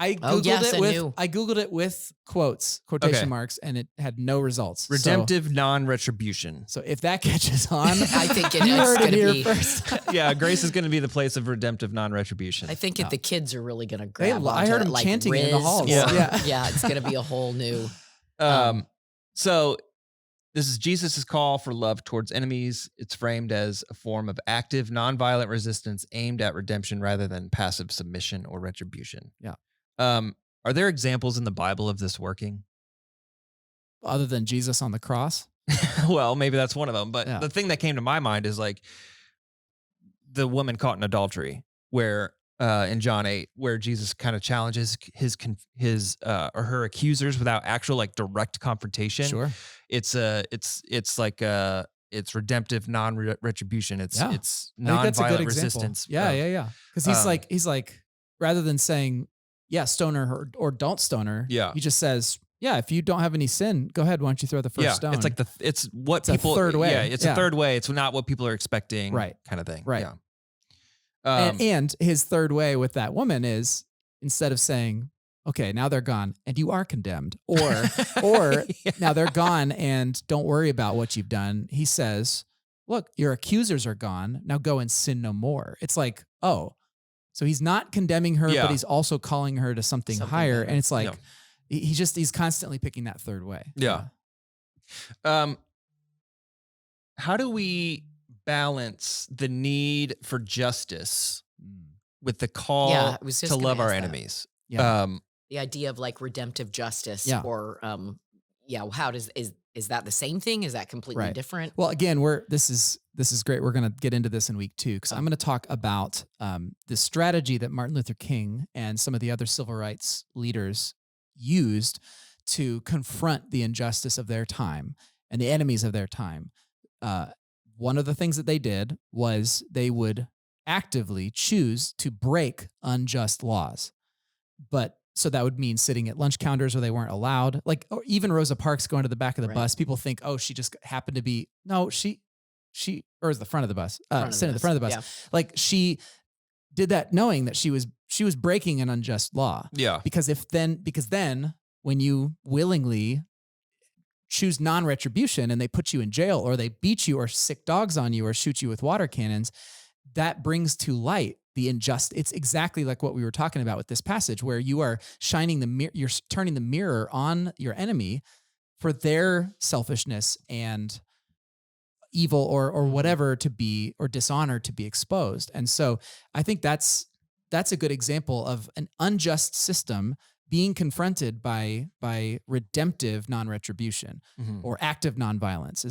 I Oh, googled yes, it I with knew. I googled it with quotation Okay. marks, and it had no results. So- Redemptive non-retribution. So, if that catches on, I think you it's heard it going to here be. first. Yeah, grace is going to be the place of redemptive non-retribution. I think if the kids are really going to They grab lo- I onto heard it, them like chanting in the Riz halls. or- Yeah. yeah, it's going to be a whole new. So this is Jesus's call for love towards enemies. It's framed as a form of active, nonviolent resistance aimed at redemption rather than passive submission or retribution. Yeah. Are there examples in the Bible of this working? Other than Jesus on the cross. Well, maybe that's one of them. But Yeah. the thing that came to my mind is like the woman caught in adultery, where in John 8, where Jesus kind of challenges his or her accusers without actual like direct confrontation. Sure. It's redemptive non-retribution. It's Yeah. it's I think that's a good nonviolent example. resistance. Yeah. Because he's like, rather than saying, yeah, stone her or don't stone her. Yeah. He just says, yeah, if you don't have any sin, go ahead. Why don't you throw the first Yeah, stone? it's like it's what It's a people third way. Yeah, it's Yeah. a third way. It's not what people are expecting, Right. kind of thing. Right. Yeah. and his third way with that woman is, instead of saying, okay, now they're gone and you are condemned, or Yeah. now they're gone and don't worry about what you've done. He says, look, your accusers are gone. Now go and sin no more. It's like, oh, so he's not condemning her, Yeah. but he's also calling her to something higher. better. And it's like, Yeah. he's constantly picking that third way. Yeah. How do we balance the need for justice with the call Yeah, I was just to gonna love our ask that. enemies? Yeah. The idea of like redemptive justice, Yeah. or how is that the same thing? Is that completely Right. different? Well, again, this is great. We're going to get into this in week 2, because I'm going to talk about the strategy that Martin Luther King and some of the other civil rights leaders used to confront the injustice of their time and the enemies of their time. One of the things that they did was they would actively choose to break unjust laws. But so that would mean sitting at lunch counters where they weren't allowed. Like, or even Rosa Parks going to the back of the Right. bus. People think, oh, she just happened to be, no, she, or is the front of the bus, Front of sitting at the front of the bus. Yeah. Like, she did that knowing that she was breaking an unjust law. Yeah. Because then when you willingly choose non-retribution and they put you in jail, or they beat you or sick dogs on you or shoot you with water cannons, that brings to light the injustice. It's exactly like what we were talking about with this passage, where you are you're turning the mirror on your enemy for their selfishness and evil or whatever to be, or dishonor to be exposed. And so I think that's a good example of an unjust system being confronted by redemptive non-retribution, Mhm. or active nonviolence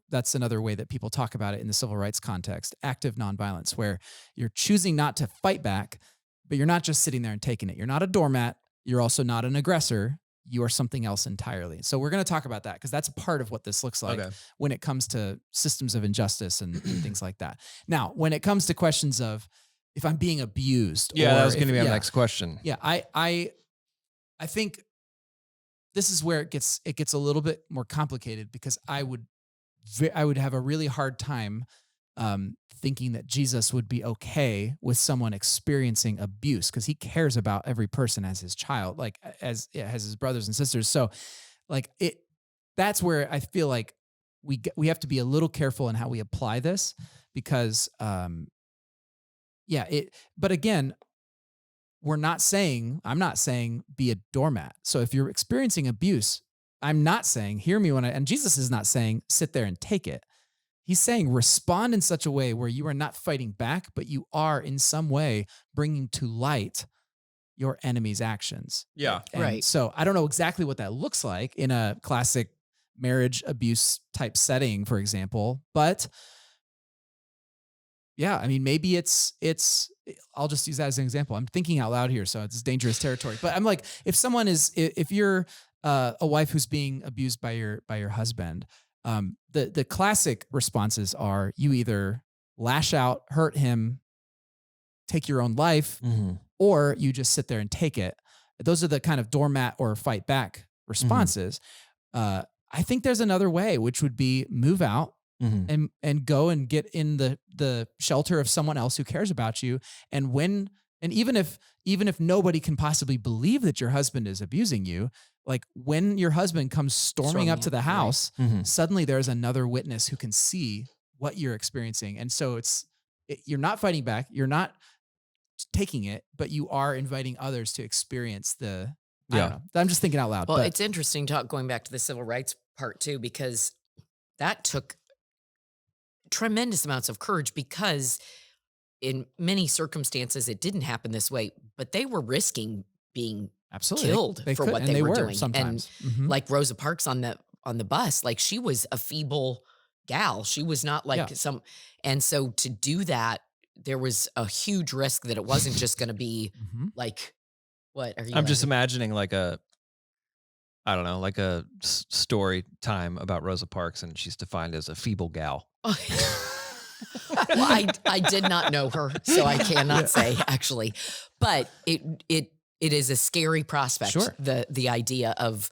that's another way that people talk about it in the civil rights context. Active nonviolence, where you're choosing not to fight back, but you're not just sitting there and taking it. You're not a doormat. You're also not an aggressor. You are something else entirely. So we're going to talk about that, because that's part of what this looks like Okay. when it comes to systems of injustice and things like that. Now, when it comes to questions of if I'm being abused, Yeah, or that was going to be our yeah, next question. yeah, I think this is where it gets a little bit more complicated, because I would have a really hard time thinking that Jesus would be okay with someone experiencing abuse, because he cares about every person as his child, like as his brothers and sisters. So, like that's where I feel like we have to be a little careful in how we apply this, because Yeah. But again, I'm not saying be a doormat. So if you're experiencing abuse, I'm not saying, hear me and Jesus is not saying sit there and take it. He's saying respond in such a way where you are not fighting back, but you are in some way bringing to light your enemy's actions. Yeah. And Right. so I don't know exactly what that looks like in a classic marriage abuse type setting, for example, but yeah, I mean, maybe it's, I'll just use that as an example. I'm thinking out loud here, so it's dangerous territory, but I'm like, if you're a wife who's being abused by your husband, the classic responses are you either lash out, hurt him, take your own life, or you just sit there and take it. Those are the kind of doormat or fight back responses. I think there's another way, which would be move out and go and get in the shelter of someone else who cares about you. And even if nobody can possibly believe that your husband is abusing you, like when your husband comes storming up to the house, suddenly there's another witness who can see what you're experiencing. And so you're not fighting back. You're not taking it, but you are inviting others to experience I don't know. I'm just thinking out loud. Well, but it's interesting going back to the civil rights part too, because that took tremendous amounts of courage, because in many circumstances it didn't happen this way, but they were risking being absolutely killed they for could, what and they were were doing. sometimes. And like Rosa Parks on the bus, like she was a feeble gal. She was not like and so to do that, there was a huge risk that it wasn't just going to be like, what are you? I'm just imagining like a story time about Rosa Parks, and she's defined as a feeble gal. Well, I did not know her, so I cannot say actually, but it is a scary prospect. Sure. The idea of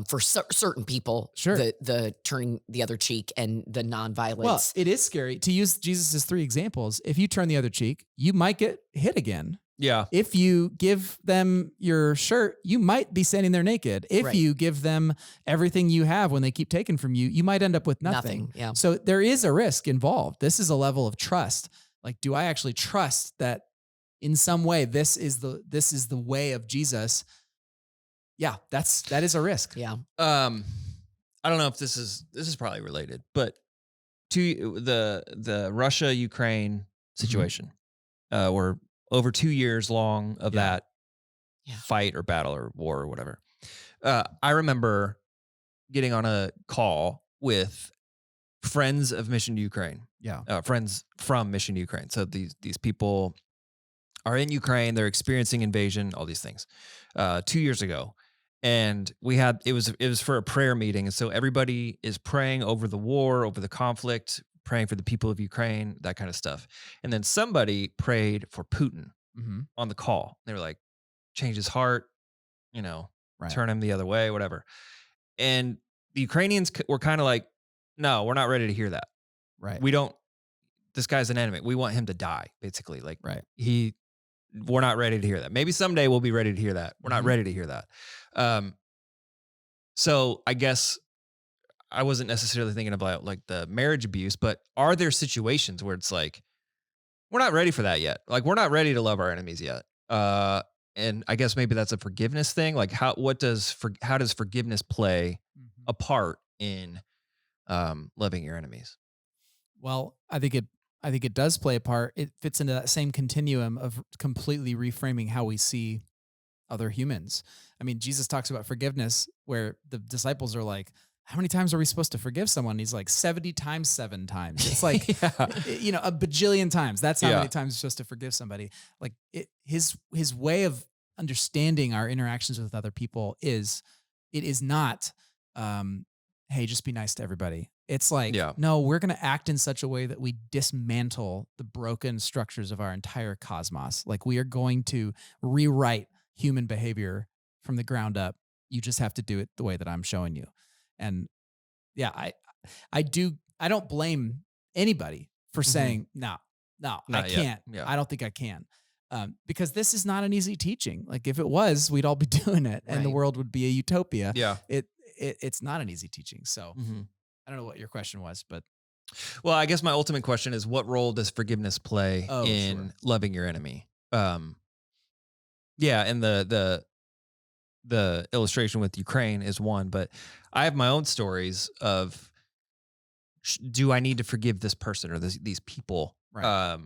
for certain people, Sure. the turning the other cheek and the nonviolence. Well, it is scary to use Jesus's 3 examples. If you turn the other cheek, you might get hit again. Yeah. If you give them your shirt, you might be standing there naked. If you give them everything you have when they keep taking from you, you might end up with nothing. Yeah. So there is a risk involved. This is a level of trust. Like, do I actually trust that in some way this is the way of Jesus? Yeah, that is a risk. Yeah. I don't know if this is probably related, but to the Russia-Ukraine situation, were over 2 years long of that fight or battle or war or whatever. I remember getting on a call with friends of Mission Ukraine. Yeah. Friends from Mission Ukraine. So these people are in Ukraine. They're experiencing invasion, all these things. 2 years ago. And it was for a prayer meeting. And so everybody is praying over the war, over the conflict, praying for the people of Ukraine, that kind of stuff. And then somebody prayed for Putin on the call. They were like, change his heart, turn him the other way, whatever. And the Ukrainians were kind of like, no, we're not ready to hear that. Right. This guy's an enemy. We want him to die, basically. Like, right. We're not ready to hear that. Maybe someday we'll be ready to hear that. We're not ready to hear that. So I guess I wasn't necessarily thinking about like the marriage abuse, but are there situations where it's like, we're not ready for that yet? Like, we're not ready to love our enemies yet. And I guess maybe that's a forgiveness thing. Like how does forgiveness play a part in loving your enemies? Well, I think it does play a part. It fits into that same continuum of completely reframing how we see other humans. I mean, Jesus talks about forgiveness where the disciples are like, how many times are we supposed to forgive someone? He's like 70 times 7 times. It's like, a bajillion times. That's how many times you're supposed to forgive somebody. Like his way of understanding our interactions with other people is not, hey, just be nice to everybody. It's like, no, we're going to act in such a way that we dismantle the broken structures of our entire cosmos. Like we are going to rewrite human behavior from the ground up. You just have to do it the way that I'm showing you. And I don't blame anybody for saying, no, I can't. Yeah. I don't think I can. Because this is not an easy teaching. Like if it was, we'd all be doing it and the world would be a utopia. Yeah. It's not an easy teaching. So I don't know what your question was, but Well, I guess my ultimate question is, what role does forgiveness play Oh, in sure. loving your enemy? Yeah, and the illustration with Ukraine is one, but I have my own stories of do I need to forgive this person or these people? Right.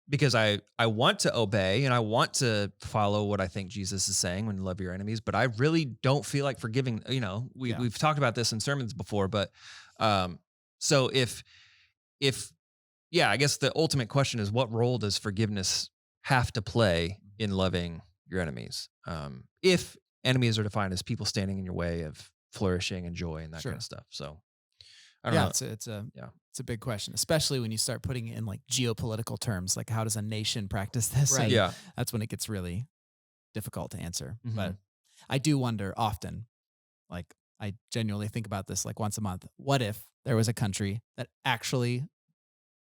Because I want to obey and I want to follow what I think Jesus is saying when you love your enemies, but I really don't feel like forgiving. You know, Yeah. we've talked about this in sermons before, but so if yeah, I guess the ultimate question is, what role does forgiveness have to play in loving your enemies? If enemies are defined as people standing in your way of flourishing and joy and that Sure. kind of stuff. So I don't know. It's a Yeah. it's a big question, especially when you start putting it in like geopolitical terms, like how does a nation practice this? Right. And Yeah. that's when it gets really difficult to answer. Mhm. But I do wonder often, like I genuinely think about this like once a month. What if there was a country that actually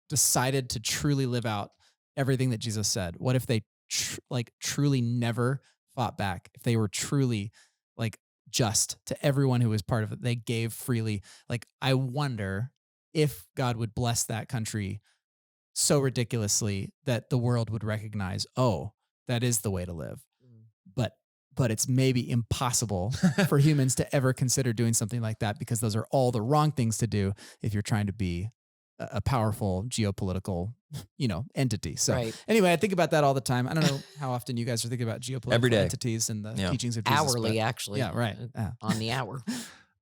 decided to truly live out everything that Jesus said? What if they truly never fought back? If they were truly like just to everyone who was part of it, they gave freely. Like I wonder if God would bless that country so ridiculously that the world would recognize, oh, that is the way to live. But it's maybe impossible for humans to ever consider doing something like that, because those are all the wrong things to do if you're trying to be a powerful geopolitical, entity. So Right. anyway, I think about that all the time. I don't know how often you guys are thinking about geopolitical Every day. entities and the Yeah. teachings of Jesus. Hourly, but actually. yeah, right. Yeah. On the hour.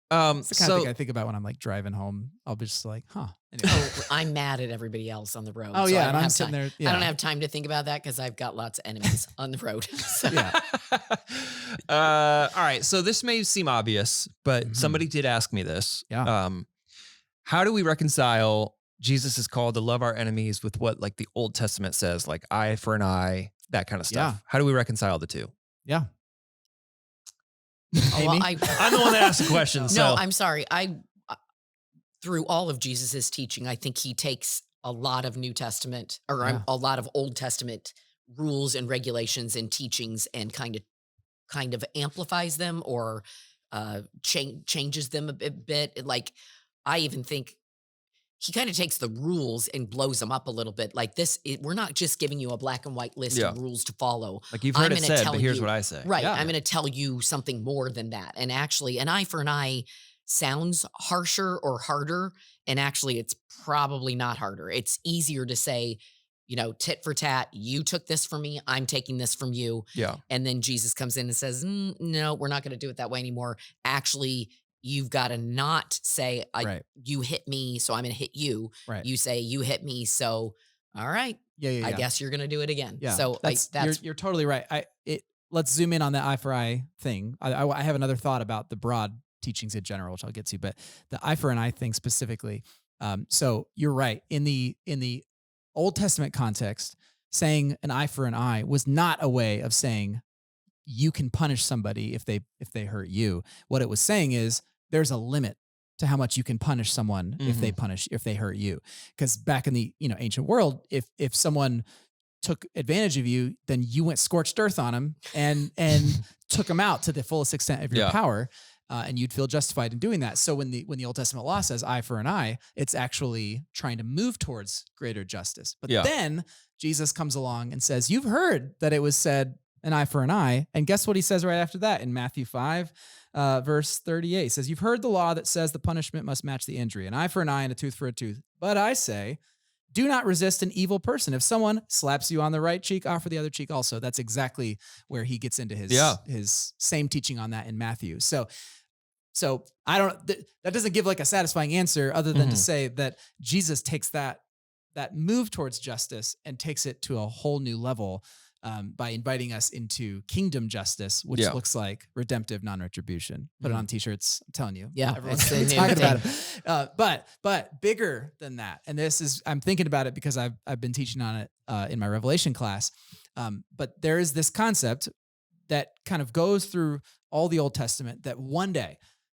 It's the kind of thing I think about when I'm like driving home. I'll be just like, huh. Anyway. Oh, I'm mad at everybody else on the road. Oh, so yeah, I and don't I'm have sitting time. there, yeah. I don't have time to think about that because I've got lots of enemies on the road. So. Yeah. All right. So this may seem obvious, but Mhm. somebody did ask me this. Yeah. How do we reconcile Jesus is called to love our enemies with what like the Old Testament says, like eye for an eye, that kind of stuff? Yeah. How do we reconcile the two? Yeah. Oh, well, Amy? I'm the one that asked the question. So No, I'm sorry. Through all of Jesus's teaching, I think he takes a lot of New Testament or Yeah. a lot of Old Testament rules and regulations and teachings and kind of amplifies them or changes them a bit. Like I even think he kind of takes the rules and blows them up a little bit. Like we're not just giving you a black and white list Yeah. of rules to follow. like you've heard I'm it gonna said, tell but here's you- what I say. Right. Yeah. I'm going to tell you something more than that. And actually, an eye for an eye sounds harsher or harder. And actually, it's probably not harder. It's easier to say, tit for tat, you took this from me, I'm taking this from you. Yeah. And then Jesus comes in and says, no, we're not going to do it that way anymore. Actually, you've got to not say, Right. you hit me, so I'm going to hit you. Right. You say, you hit me, so all right, Yeah. I guess you're going to do it again. Yeah. So that's you're totally right. Let's zoom in on that eye for eye thing. I have another thought about the broad teachings in general, which I'll get to, but the eye for an eye thing specifically. So you're right. In the Old Testament context, saying an eye for an eye was not a way of saying you can punish somebody if they hurt you. What it was saying is there's a limit to how much you can punish someone if they hurt you. Because back in the ancient world, if someone took advantage of you, then you went scorched earth on them and took them out to the fullest extent of your power, and you'd feel justified in doing that. So when the Old Testament law says eye for an eye, it's actually trying to move towards greater justice. But then Jesus comes along and says, "You've heard that it was said an eye for an eye," and guess what he says right after that in Matthew 5, verse 38? He says, "You've heard the law that says the punishment must match the injury, an eye for an eye and a tooth for a tooth. But I say, do not resist an evil person. If someone slaps you on the right cheek, offer the other cheek also." That's exactly where he gets into his same teaching on that in Matthew. So I don't, that doesn't give like a satisfying answer other than to say that Jesus takes that move towards justice and takes it to a whole new level by inviting us into kingdom justice, which looks like redemptive non-retribution. Put it on t-shirts. I'm telling you. Yeah, Everyone's it's the gonna be new talking about it. But bigger than that. And I'm thinking about it because I've been teaching on it in my Revelation class. But there is this concept that kind of goes through all the Old Testament that one day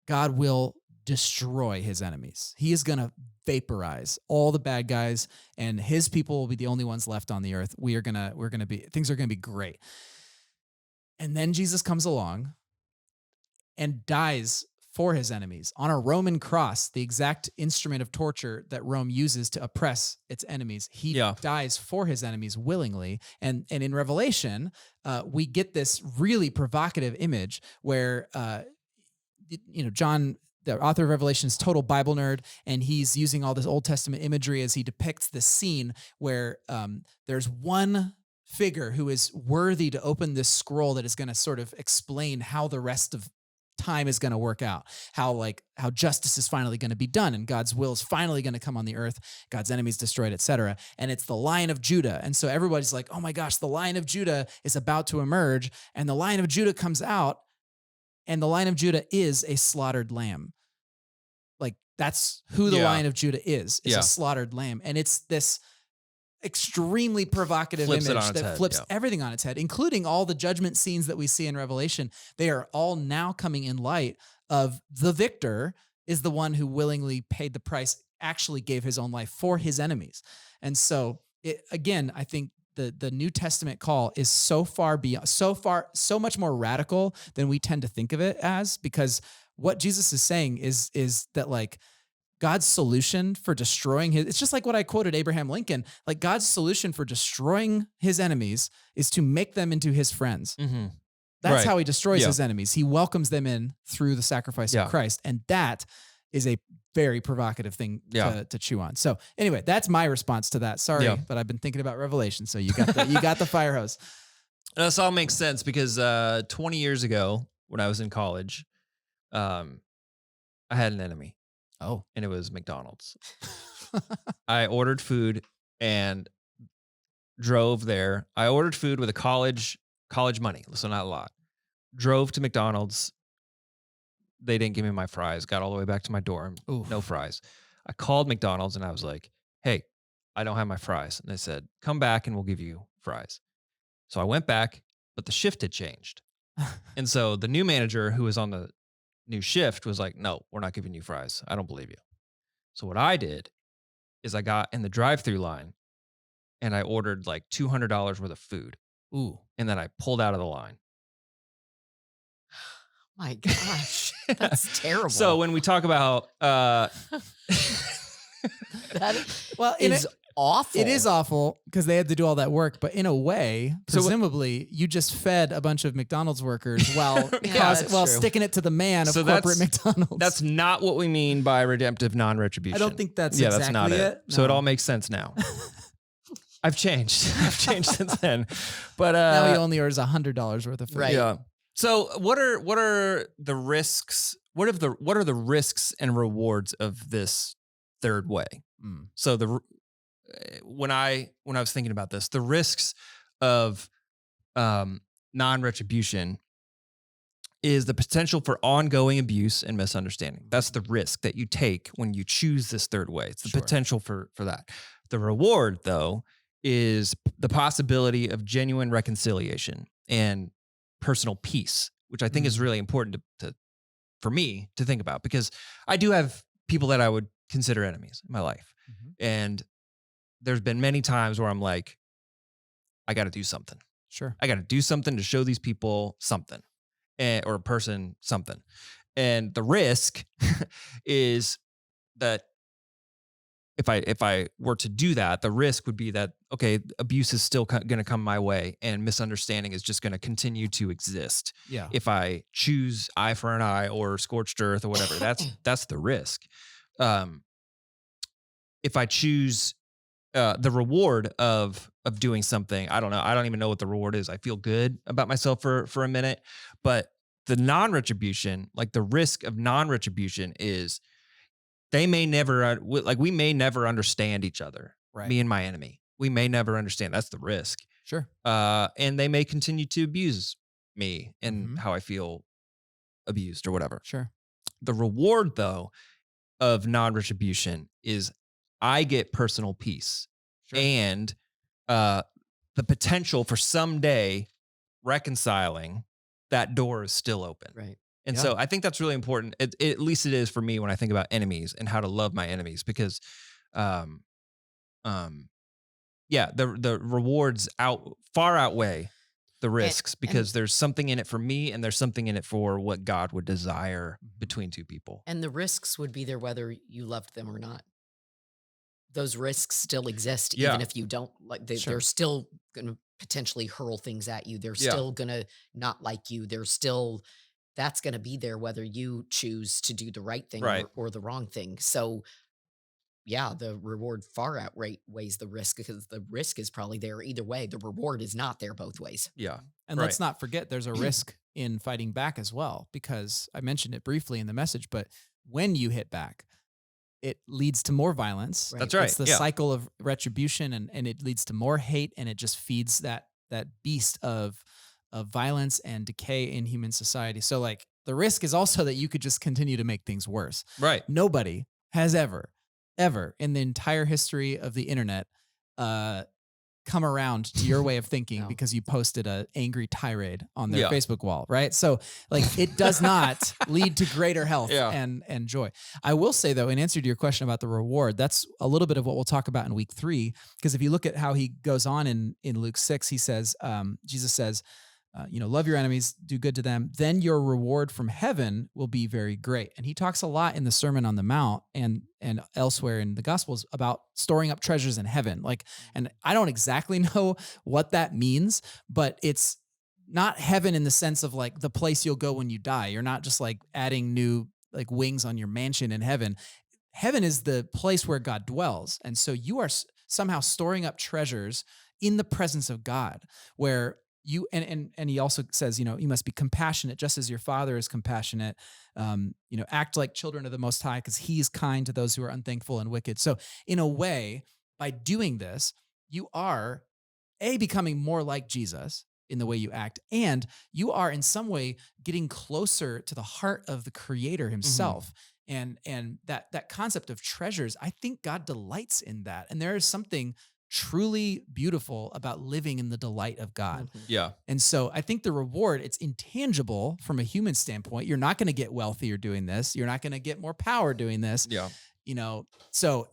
God will destroy his enemies. He is going to vaporize all the bad guys, and his people will be the only ones left on the earth. Things are going to be great. And then Jesus comes along and dies for his enemies. On a Roman cross, the exact instrument of torture that Rome uses to oppress its enemies, he dies for his enemies willingly. And in Revelation, we get this really provocative image where, John, the author of Revelation, is total Bible nerd, and he's using all this Old Testament imagery as he depicts this scene where there's one figure who is worthy to open this scroll that is going to sort of explain how the rest of time is going to work out, how justice is finally going to be done and God's will is finally going to come on the earth, God's enemies destroyed, etc. And it's the Lion of Judah. And so everybody's like, oh my gosh, the Lion of Judah is about to emerge. And the Lion of Judah comes out, and the Lion of Judah is a slaughtered lamb. Like, that's who the Lion of Judah is a slaughtered lamb. And it's this extremely provocative image that flips everything on its head, including all the judgment scenes that we see in Revelation. They are all now coming in light of the victor is the one who willingly paid the price, actually gave his own life for his enemies. And so again, I think the New Testament call is so much more radical than we tend to think of it as, because what Jesus is saying is that, like, God's solution for destroying it's just like what I quoted Abraham Lincoln, like God's solution for destroying his enemies is to make them into his friends. Mm-hmm. That's how he destroys his enemies. He welcomes them in through the sacrifice of Christ. And that is a very provocative thing to chew on. So anyway, that's my response to that. Sorry, but I've been thinking about Revelation. So you got the fire hose. This all makes sense because 20 years ago when I was in college, I had an enemy. Oh. And it was McDonald's. I ordered food and drove there. I ordered food with a college money, so not a lot. Drove to McDonald's. They didn't give me my fries. Got all the way back to my dorm. Ooh. No fries. I called McDonald's and I was like, hey, I don't have my fries. And they said, come back and we'll give you fries. So I went back, but the shift had changed. And so the new manager who was on the new shift was like, no, we're not giving you fries. I don't believe you. So what I did is I got in the drive-through line and I ordered like $200 worth of food. Ooh. And then I pulled out of the line. My gosh, that's terrible. So when we talk about, that is awful. It is awful because they had to do all that work, but in a way, presumably, you just fed a bunch of McDonald's workers while sticking it to the man of corporate McDonald's. That's not what we mean by redemptive non-retribution. I don't think that's exactly that's not it. No. So it all makes sense now. I've changed since then, but now he only orders $100 worth of food. Right. Yeah. So what are the risks? What are the risks and rewards of this third way? Mm. So when I was thinking about this, the risks of non-retribution is the potential for ongoing abuse and misunderstanding. That's the risk that you take when you choose this third way. It's the potential for that. The reward, though, is the possibility of genuine reconciliation and personal peace, which I think is really important for me to think about, because I do have people that I would consider enemies in my life. Mm-hmm. And there's been many times where I'm like, I got to do something. Sure. I got to do something to show these people something, or a person something. And the risk is that if I were to do that, the risk would be that, okay, abuse is still going to come my way and misunderstanding is just going to continue to exist. Yeah. If I choose eye for an eye or scorched earth or whatever, that's the risk. If I choose the reward of doing something, I don't know. I don't even know what the reward is. I feel good about myself for a minute, but the non-retribution, like the risk of non-retribution is we may never understand each other. Right. Me and my enemy. We may never understand. That's the risk. Sure. And they may continue to abuse me and how I feel abused or whatever. Sure. The reward, though, of non-retribution is I get personal peace and the potential for someday reconciling. That door is still open. Right. And so I think that's really important. At least it is for me when I think about enemies and how to love my enemies, because, the rewards far outweigh the risks because there's something in it for me and there's something in it for what God would desire between two people. And the risks would be there whether you loved them or not. Those risks still exist, even if you don't like. They're still going to potentially hurl things at you. They're still going to not like you. That's going to be there whether you choose to do the right thing or the wrong thing. So, yeah, the reward far outweighs the risk because the risk is probably there either way. The reward is not there both ways. Yeah. And let's not forget there's a risk in fighting back as well, because I mentioned it briefly in the message, but when you hit back, it leads to more violence. That's right. It's the cycle of retribution and it leads to more hate, and it just feeds that beast of violence and decay in human society. So like the risk is also that you could just continue to make things worse. Right. Nobody has ever in the entire history of the internet come around to your way of thinking because you posted a angry tirade on their Facebook wall, right? So like it does not lead to greater health and joy. I will say though, in answer to your question about the reward, that's a little bit of what we'll talk about in week 3, because if you look at how he goes on in Luke 6, he says, Jesus says, love your enemies, do good to them, then your reward from heaven will be very great. And he talks a lot in the Sermon on the Mount and elsewhere in the Gospels about storing up treasures in heaven. And I don't exactly know what that means, but it's not heaven in the sense of like the place you'll go when you die. You're not just like adding new like wings on your mansion in heaven. Heaven is the place where God dwells. And so you are somehow storing up treasures in the presence of God, where you and he also says, you must be compassionate just as your Father is compassionate. Act like children of the Most High because he's kind to those who are unthankful and wicked. So in a way, by doing this, you are becoming more like Jesus in the way you act, and you are in some way getting closer to the heart of the Creator himself. And that concept of treasures, I think God delights in that. And there is something truly beautiful about living in the delight of God. Yeah. And so I think the reward, it's intangible from a human standpoint. You're not going to get wealthier doing this. You're not going to get more power doing this. Yeah. So,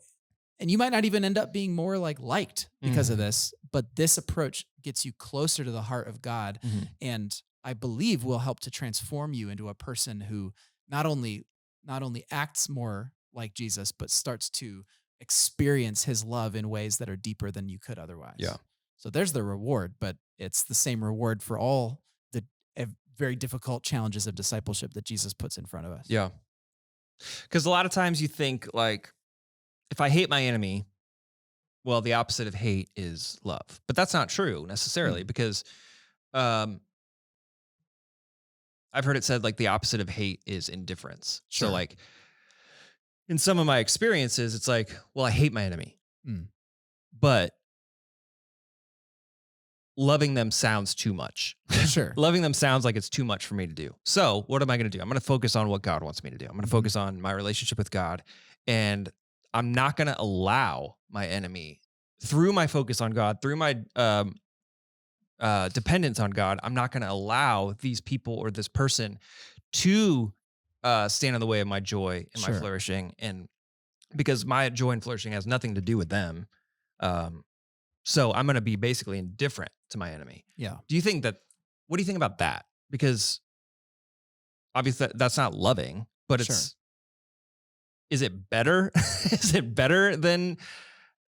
and you might not even end up being more liked because of this, but this approach gets you closer to the heart of God. And I believe will help to transform you into a person who not only acts more like Jesus, but starts to experience his love in ways that are deeper than you could otherwise. Yeah. So there's the reward, but it's the same reward for all the very difficult challenges of discipleship that Jesus puts in front of us. Yeah. Because a lot of times you think like, if I hate my enemy, well, the opposite of hate is love. But that's not true necessarily because I've heard it said like the opposite of hate is indifference. Sure. So like, in some of my experiences, it's like, well, I hate my enemy, but loving them sounds too much. Sure. Loving them sounds like it's too much for me to do. So what am I going to do? I'm going to focus on what God wants me to do. I'm going to focus on my relationship with God, and I'm not going to allow my enemy, through my focus on God, through my dependence on God, I'm not going to allow these people or this person to stand in the way of my joy and my flourishing, and because my joy and flourishing has nothing to do with them. So I'm going to be basically indifferent to my enemy. Yeah. What do you think about that? Because obviously that's not loving, but is it better? Is it better than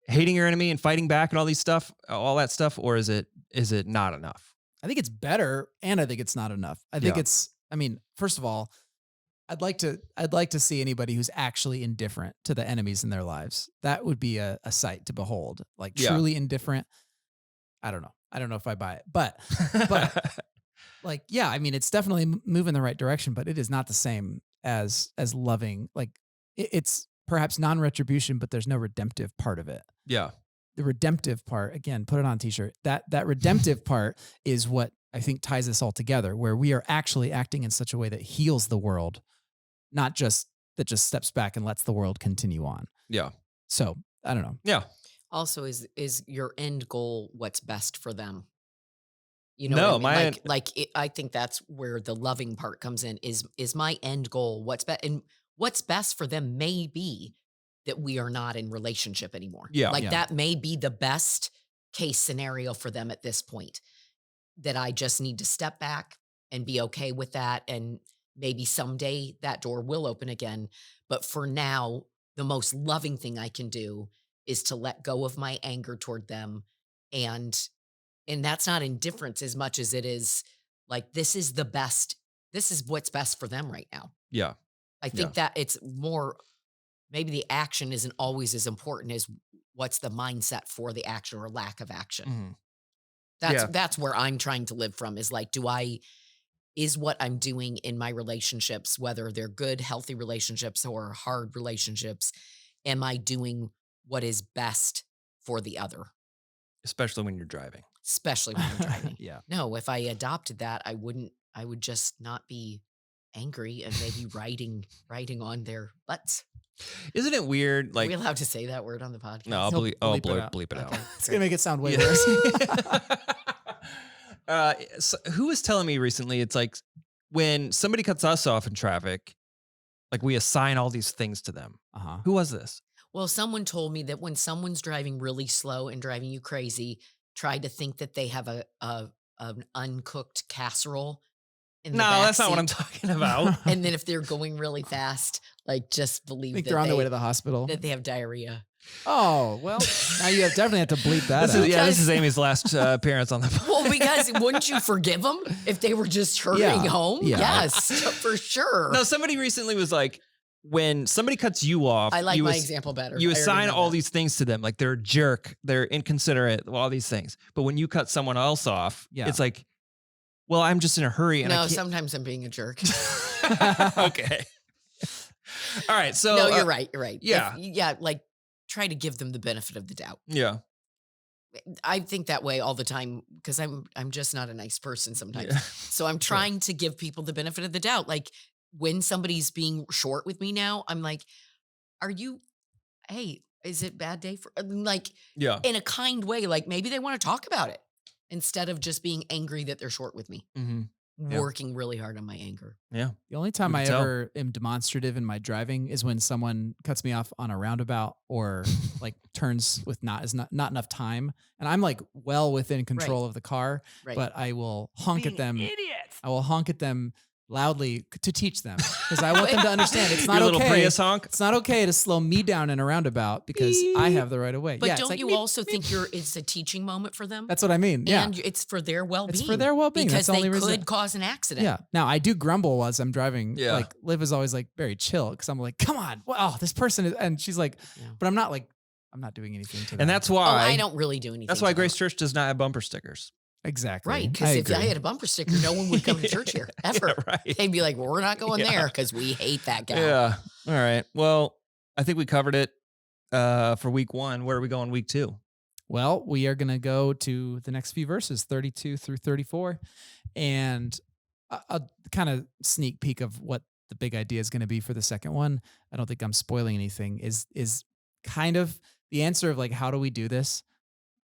hating your enemy and fighting back and all that stuff? Or is it not enough? I think it's better. And I think it's not enough. I think first of all, I'd like to see anybody who's actually indifferent to the enemies in their lives. That would be a sight to behold. Like truly indifferent. I don't know. I don't know if I buy it, but it's definitely moving in the right direction, but it is not the same as loving. Like it's perhaps non-retribution, but there's no redemptive part of it. Yeah. The redemptive part, again, put it on a t-shirt. That redemptive part is what I think ties this all together, where we are actually acting in such a way that heals the world, not just steps back and lets the world continue on. Yeah. So I don't know. Yeah. Also, is your end goal what's best for them? No, what I mean? I think that's where the loving part comes in. Is my end goal what's best, and what's best for them may be that we are not in relationship anymore. Yeah. That may be the best case scenario for them at this point. that I just need to step back and be okay with that. And maybe someday that door will open again. But for now, the most loving thing I can do is to let go of my anger toward them. And that's not indifference as much as it is like, this is what's best for them right now. Yeah. I think that it's more, maybe the action isn't always as important as what's the mindset for the action or lack of action. Mm-hmm. That's where I'm trying to live from, is like, is what I'm doing in my relationships, whether they're good, healthy relationships or hard relationships, am I doing what is best for the other? Especially when you're driving. Especially when I'm driving. Yeah. No, if I adopted that, I would just not be angry and maybe riding on their butts. Isn't it weird? Are Like, we allowed to say that word on the podcast? no, I'll He'll bleep it out. It's going to make it sound way Yeah. worse. So who was telling me recently, it's like when somebody cuts us off in traffic, like we assign all these things to them. Uh-huh. Who was this? Well, someone told me that when someone's driving really slow and driving you crazy, try to think that they have an uncooked casserole in the No, back that's not what I'm seat. talking about. And then if they're going really fast, like just I believe think that they're on their way to the hospital. that they have diarrhea. Oh, well, now you definitely have to bleep that This out. is, this is Amy's last appearance on the Well, because wouldn't you forgive them if they were just hurrying Yeah. home? Yeah. Yes, for sure. No, somebody recently was like, when somebody cuts you off, I like you my example better. You I already assign know all that. these things to them, like they're a jerk, they're inconsiderate, all these things. But when you cut someone else off, Yeah. it's like, well, I'm just in a hurry, and No, I can't. sometimes I'm being a jerk. Okay. All right. So No, you're right. You're right. yeah. Yeah. Like try to give them the benefit of the doubt. Yeah. I think that way all the time because I'm just not a nice person sometimes. Yeah. So I'm trying to give people the benefit of the doubt. Like when somebody's being short with me now, I'm like, hey, is it bad day for like Yeah. in a kind way, like maybe they want to talk about it instead of just being angry that they're short with me. Mm-hmm. Yeah. Working really hard on my anger. Yeah. The only time You I can tell. ever am demonstrative in my driving is when someone cuts me off on a roundabout or like turns with not enough time, and I'm like well within control of the car, Right. but I will honk at them. Idiots. I will honk at them loudly to teach them because I want them to understand it's not Your little okay. Prius honk. It's not okay to slow me down in a roundabout because I have the right of way. But yeah, it's don't like, you beep, also beep. think it's a teaching moment for them? That's what I mean. Yeah. And it's for their well-being. It's for their well-being. Because That's the they only reason. could cause an accident. Yeah. Now I do grumble as I'm driving. Yeah. Like Liv is always like very chill because I'm like, come on, wow, this person is, and she's like, Yeah. but I'm not doing anything to them. And that's Oh, why. I don't really do anything. That's why to them. Grace Church does not have bumper stickers. exactly Right. Because if I agree. had a bumper sticker, no one would come to church here ever. Yeah, right. They'd be like, well, we're not going Yeah. there because we hate that guy. Yeah. All right. Well, I think we covered it for week 1. Where are we going week 2? Well, we are going to go to the next few verses, 32 through 34, and a kind of sneak peek of what the big idea is going to be for the second one. I don't think I'm spoiling anything. Is kind of the answer of like, how do we do this?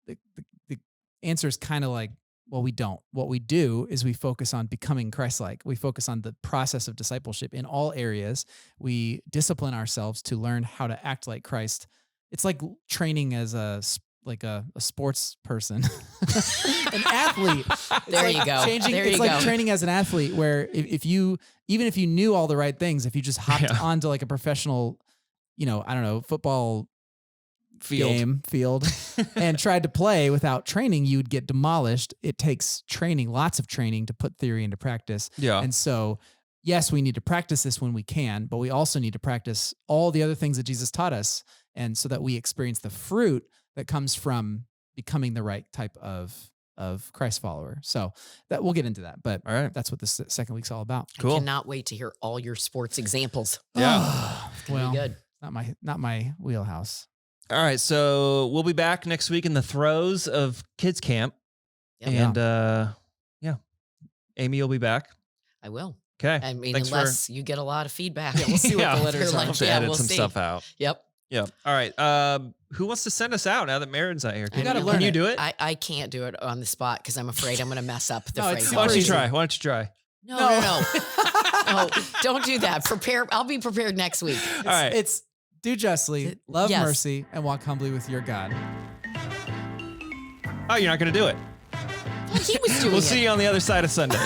The answer is kind of like, well, we don't. What we do is we focus on becoming Christ-like. We focus on the process of discipleship in all areas. We discipline ourselves to learn how to act like Christ. It's like training as a sports person, an athlete. It's There you like go. Changing, There it's you like go. training as an athlete, where even if you knew all the right things, if you just hopped Yeah. onto like a professional, I don't know, football field and tried to play without training, you would get demolished. It takes training, lots of training to put theory into practice. Yeah. And so, yes, we need to practice this when we can, but we also need to practice all the other things that Jesus taught us. And so that we experience the fruit that comes from becoming the right type of Christ follower. So that we'll get into that, but All right. that's what this second week's all about. I Cool. cannot wait to hear all your sports examples. Yeah. Well, Be good. not my wheelhouse. All right. So we'll be back next week in the throes of kids camp. Yep. And yeah, Amy will be back. I will. Okay. I mean, Thanks unless you get a lot of feedback. Yeah, we'll see what the letters You're are. like, I'll have to yeah, edit we'll some see. stuff out. Yep. Yeah. All right. Who wants to send us out now that Maron's not here? I gotta know. learn Can you it. do it? I can't do it on the spot because I'm afraid I'm going to mess up the No, it's phrase. super Why don't you easy. try? Why don't you try? No. No, don't do that. I'll be prepared next week. All right. It's do justly, love Yes. mercy, and walk humbly with your God. Oh, you're not going to do it. He was doing We'll it. see you on the other side of Sunday.